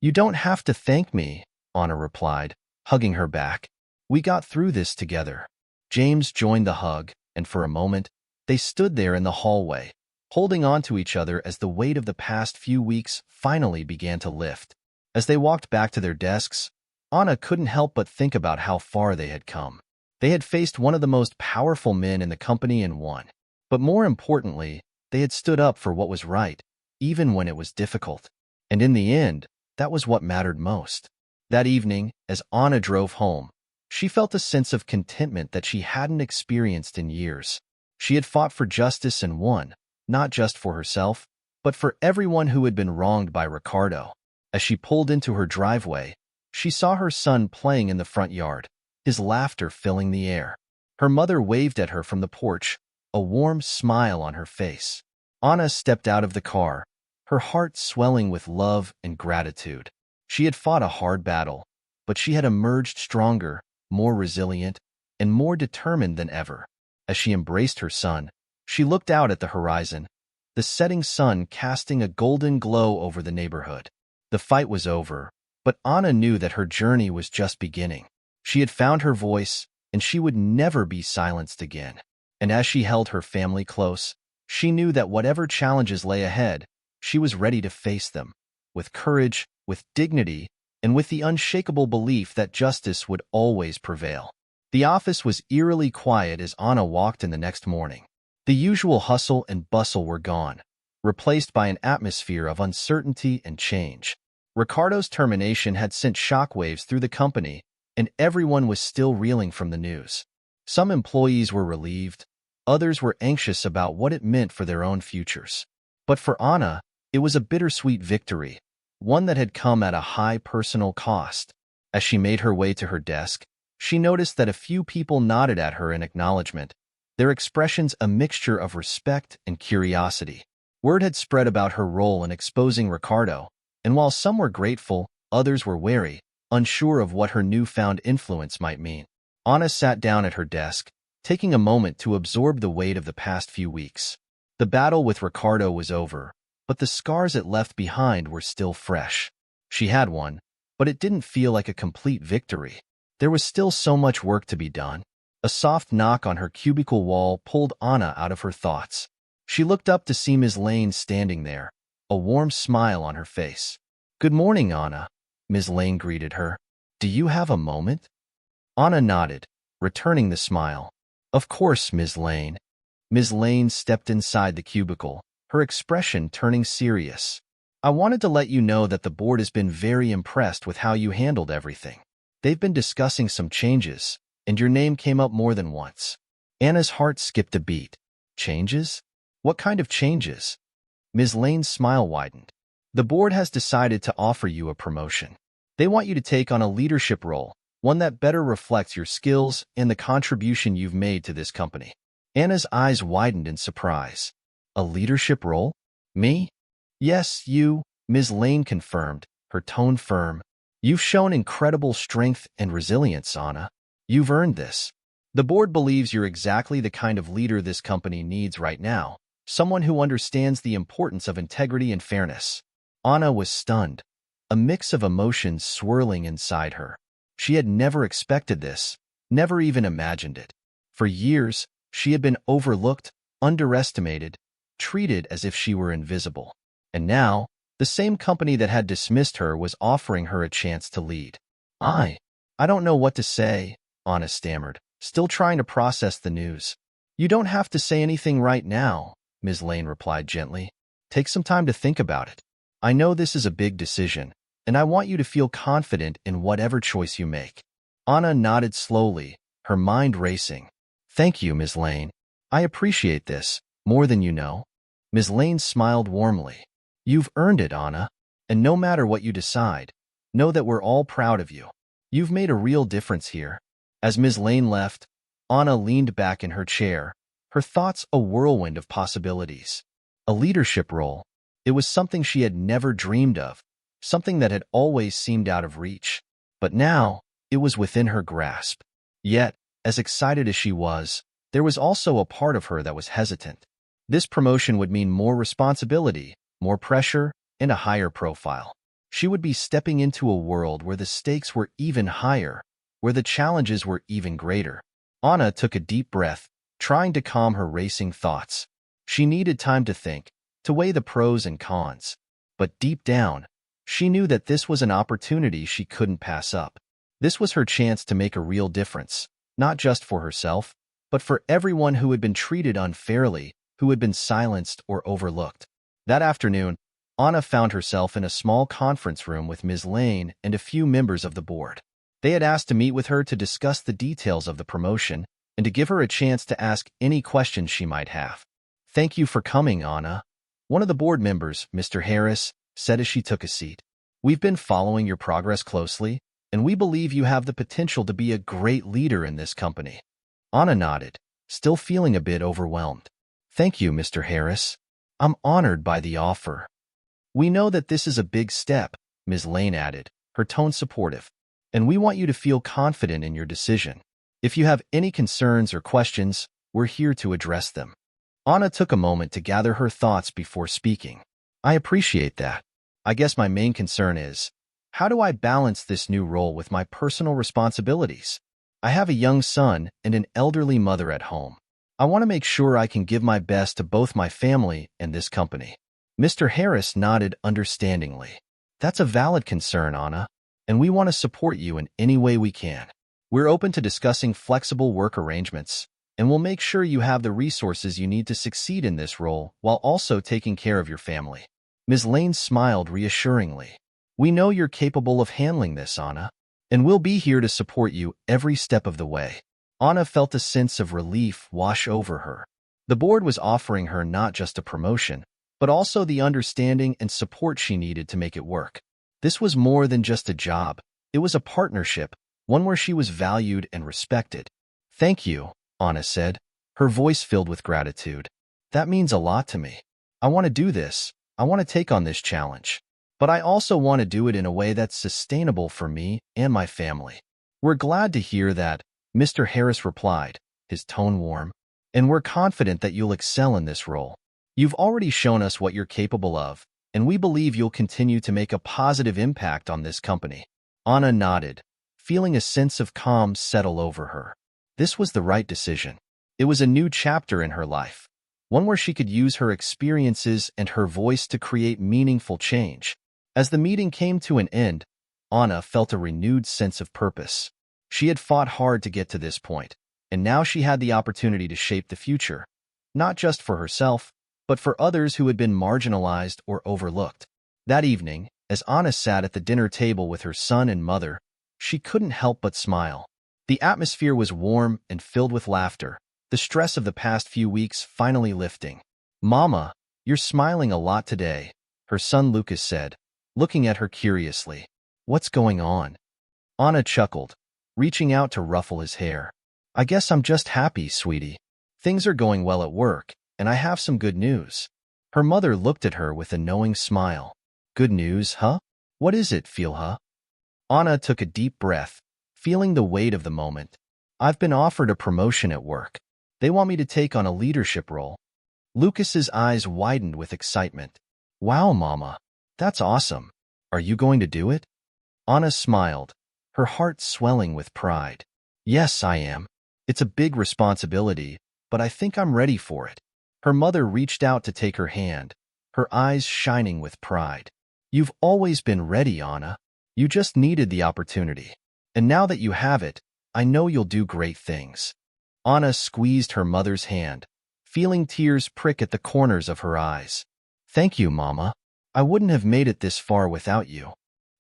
"You don't have to thank me," Anna replied, hugging her back. "We got through this together." James joined the hug, and for a moment, they stood there in the hallway, holding on to each other as the weight of the past few weeks finally began to lift. As they walked back to their desks, Anna couldn't help but think about how far they had come. They had faced one of the most powerful men in the company and won. But more importantly, they had stood up for what was right, even when it was difficult. And in the end, that was what mattered most. That evening, as Anna drove home, she felt a sense of contentment that she hadn't experienced in years. She had fought for justice and won, not just for herself, but for everyone who had been wronged by Ricardo. As she pulled into her driveway, she saw her son playing in the front yard, his laughter filling the air. Her mother waved at her from the porch, a warm smile on her face. Anna stepped out of the car, her heart swelling with love and gratitude. She had fought a hard battle, but she had emerged stronger, more resilient, and more determined than ever. As she embraced her son, she looked out at the horizon, the setting sun casting a golden glow over the neighborhood. The fight was over, but Anna knew that her journey was just beginning. She had found her voice, and she would never be silenced again. And as she held her family close, she knew that whatever challenges lay ahead, she was ready to face them, with courage, with dignity, and with the unshakable belief that justice would always prevail. The office was eerily quiet as Anna walked in the next morning. The usual hustle and bustle were gone, replaced by an atmosphere of uncertainty and change. Ricardo's termination had sent shockwaves through the company, and everyone was still reeling from the news. Some employees were relieved, others were anxious about what it meant for their own futures. But for Anna, it was a bittersweet victory, one that had come at a high personal cost. As she made her way to her desk, she noticed that a few people nodded at her in acknowledgement, their expressions a mixture of respect and curiosity. Word had spread about her role in exposing Ricardo, and while some were grateful, others were wary, unsure of what her newfound influence might mean. Anna sat down at her desk, taking a moment to absorb the weight of the past few weeks. The battle with Ricardo was over, but the scars it left behind were still fresh. She had won, but it didn't feel like a complete victory. There was still so much work to be done. A soft knock on her cubicle wall pulled Anna out of her thoughts. She looked up to see Ms. Lane standing there, a warm smile on her face. "Good morning, Anna," Ms. Lane greeted her. "Do you have a moment?" Anna nodded, returning the smile. "Of course, Ms. Lane." Ms. Lane stepped inside the cubicle, her expression turning serious. "I wanted to let you know that the board has been very impressed with how you handled everything. They've been discussing some changes, and your name came up more than once." Anna's heart skipped a beat. "Changes? What kind of changes?" Ms. Lane's smile widened. "The board has decided to offer you a promotion. They want you to take on a leadership role, one that better reflects your skills and the contribution you've made to this company." Anna's eyes widened in surprise. "A leadership role? Me?" "Yes, you," Ms. Lane confirmed, her tone firm. "You've shown incredible strength and resilience, Anna. You've earned this. The board believes you're exactly the kind of leader this company needs right now, someone who understands the importance of integrity and fairness." Anna was stunned, a mix of emotions swirling inside her. She had never expected this, never even imagined it. For years, she had been overlooked, underestimated, treated as if she were invisible. And now, the same company that had dismissed her was offering her a chance to lead. I don't know what to say," Anna stammered, still trying to process the news. "You don't have to say anything right now," Ms. Lane replied gently. "Take some time to think about it. I know this is a big decision, and I want you to feel confident in whatever choice you make." Anna nodded slowly, her mind racing. "Thank you, Ms. Lane. I appreciate this, more than you know." Ms. Lane smiled warmly. "You've earned it, Anna, and no matter what you decide, know that we're all proud of you. You've made a real difference here." As Ms. Lane left, Anna leaned back in her chair, her thoughts a whirlwind of possibilities. A leadership role. It was something she had never dreamed of, something that had always seemed out of reach. But now, it was within her grasp. Yet, as excited as she was, there was also a part of her that was hesitant. This promotion would mean more responsibility, more pressure, and a higher profile. She would be stepping into a world where the stakes were even higher, where the challenges were even greater. Anna took a deep breath, trying to calm her racing thoughts. She needed time to think, to weigh the pros and cons. But deep down, she knew that this was an opportunity she couldn't pass up. This was her chance to make a real difference, not just for herself, but for everyone who had been treated unfairly, who had been silenced or overlooked. That afternoon, Anna found herself in a small conference room with Ms. Lane and a few members of the board. They had asked to meet with her to discuss the details of the promotion and to give her a chance to ask any questions she might have. "Thank you for coming, Anna," one of the board members, Mr. Harris, said as she took a seat. "We've been following your progress closely, and we believe you have the potential to be a great leader in this company." Anna nodded, still feeling a bit overwhelmed. "Thank you, Mr. Harris. I'm honored by the offer." "We know that this is a big step," Ms. Lane added, her tone supportive, "and we want you to feel confident in your decision. If you have any concerns or questions, we're here to address them." Anna took a moment to gather her thoughts before speaking. "I appreciate that. I guess my main concern is, how do I balance this new role with my personal responsibilities? I have a young son and an elderly mother at home. I want to make sure I can give my best to both my family and this company." Mr. Harris nodded understandingly. "That's a valid concern, Anna, and we want to support you in any way we can. We're open to discussing flexible work arrangements, and we'll make sure you have the resources you need to succeed in this role while also taking care of your family." Ms. Lane smiled reassuringly. "We know you're capable of handling this, Anna, and we'll be here to support you every step of the way." Anna felt a sense of relief wash over her. The board was offering her not just a promotion, but also the understanding and support she needed to make it work. This was more than just a job. It was a partnership, one where she was valued and respected. "Thank you," Anna said, her voice filled with gratitude. "That means a lot to me. I want to do this. I want to take on this challenge. But I also want to do it in a way that's sustainable for me and my family." "We're glad to hear that," Mr. Harris replied, his tone warm, "and we're confident that you'll excel in this role. You've already shown us what you're capable of, and we believe you'll continue to make a positive impact on this company." Anna nodded, feeling a sense of calm settle over her. This was the right decision. It was a new chapter in her life, one where she could use her experiences and her voice to create meaningful change. As the meeting came to an end, Anna felt a renewed sense of purpose. She had fought hard to get to this point, and now she had the opportunity to shape the future, not just for herself, but for others who had been marginalized or overlooked. That evening, as Anna sat at the dinner table with her son and mother, she couldn't help but smile. The atmosphere was warm and filled with laughter, the stress of the past few weeks finally lifting. "Mama, you're smiling a lot today," her son Lucas said, looking at her curiously. "What's going on?" Anna chuckled, reaching out to ruffle his hair. "I guess I'm just happy, sweetie. Things are going well at work, and I have some good news." Her mother looked at her with a knowing smile. "Good news, huh? What is it, Phil? Anna took a deep breath, feeling the weight of the moment. "I've been offered a promotion at work. They want me to take on a leadership role." Lucas's eyes widened with excitement. "Wow, Mama. That's awesome. Are you going to do it?" Anna smiled, her heart swelling with pride. "Yes, I am. It's a big responsibility, but I think I'm ready for it." Her mother reached out to take her hand, her eyes shining with pride. "You've always been ready, Anna. You just needed the opportunity. And now that you have it, I know you'll do great things." Anna squeezed her mother's hand, feeling tears prick at the corners of her eyes. "Thank you, Mama. I wouldn't have made it this far without you."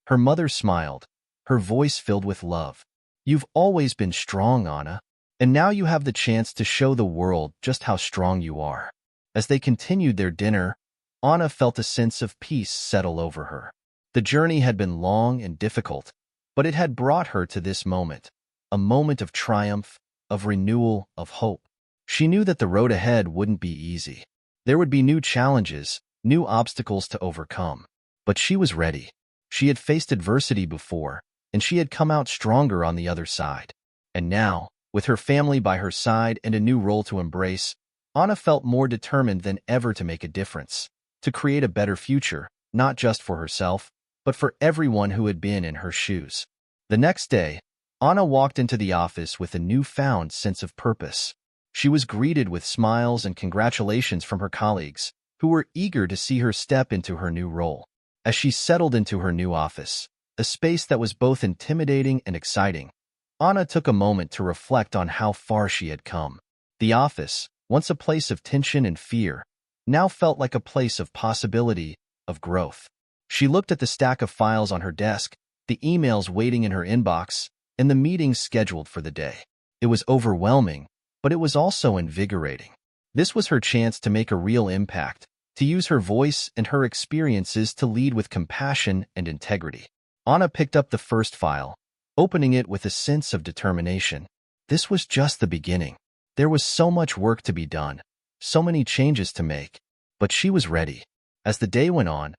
Her mother smiled, her voice filled with love. "You've always been strong, Anna, and now you have the chance to show the world just how strong you are." As they continued their dinner, Anna felt a sense of peace settle over her. The journey had been long and difficult, but it had brought her to this moment, a moment of triumph, of renewal, of hope. She knew that the road ahead wouldn't be easy. There would be new challenges, new obstacles to overcome. But she was ready. She had faced adversity before, and she had come out stronger on the other side. And now, with her family by her side and a new role to embrace, Anna felt more determined than ever to make a difference, to create a better future, not just for herself, but for everyone who had been in her shoes. The next day, Anna walked into the office with a newfound sense of purpose. She was greeted with smiles and congratulations from her colleagues, who were eager to see her step into her new role. As she settled into her new office, a space that was both intimidating and exciting, Anna took a moment to reflect on how far she had come. The office, once a place of tension and fear, now felt like a place of possibility, of growth. She looked at the stack of files on her desk, the emails waiting in her inbox, and the meetings scheduled for the day. It was overwhelming, but it was also invigorating. This was her chance to make a real impact, to use her voice and her experiences to lead with compassion and integrity. Anna picked up the first file, opening it with a sense of determination. This was just the beginning. There was so much work to be done, so many changes to make, but she was ready. As the day went on,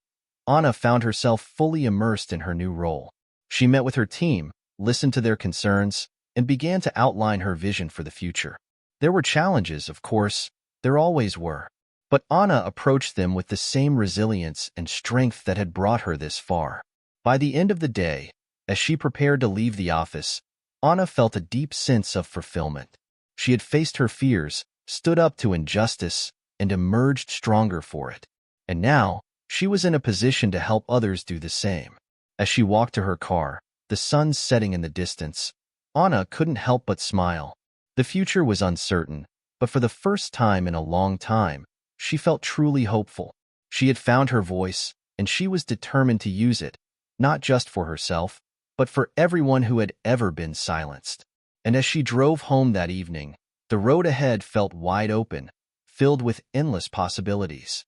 Anna found herself fully immersed in her new role. She met with her team, listened to their concerns, and began to outline her vision for the future. There were challenges, of course, there always were, but Anna approached them with the same resilience and strength that had brought her this far. By the end of the day, as she prepared to leave the office, Anna felt a deep sense of fulfillment. She had faced her fears, stood up to injustice, and emerged stronger for it. And now, she was in a position to help others do the same. As she walked to her car, the sun setting in the distance, Anna couldn't help but smile. The future was uncertain, but for the first time in a long time, she felt truly hopeful. She had found her voice, and she was determined to use it, not just for herself, but for everyone who had ever been silenced. And as she drove home that evening, the road ahead felt wide open, filled with endless possibilities.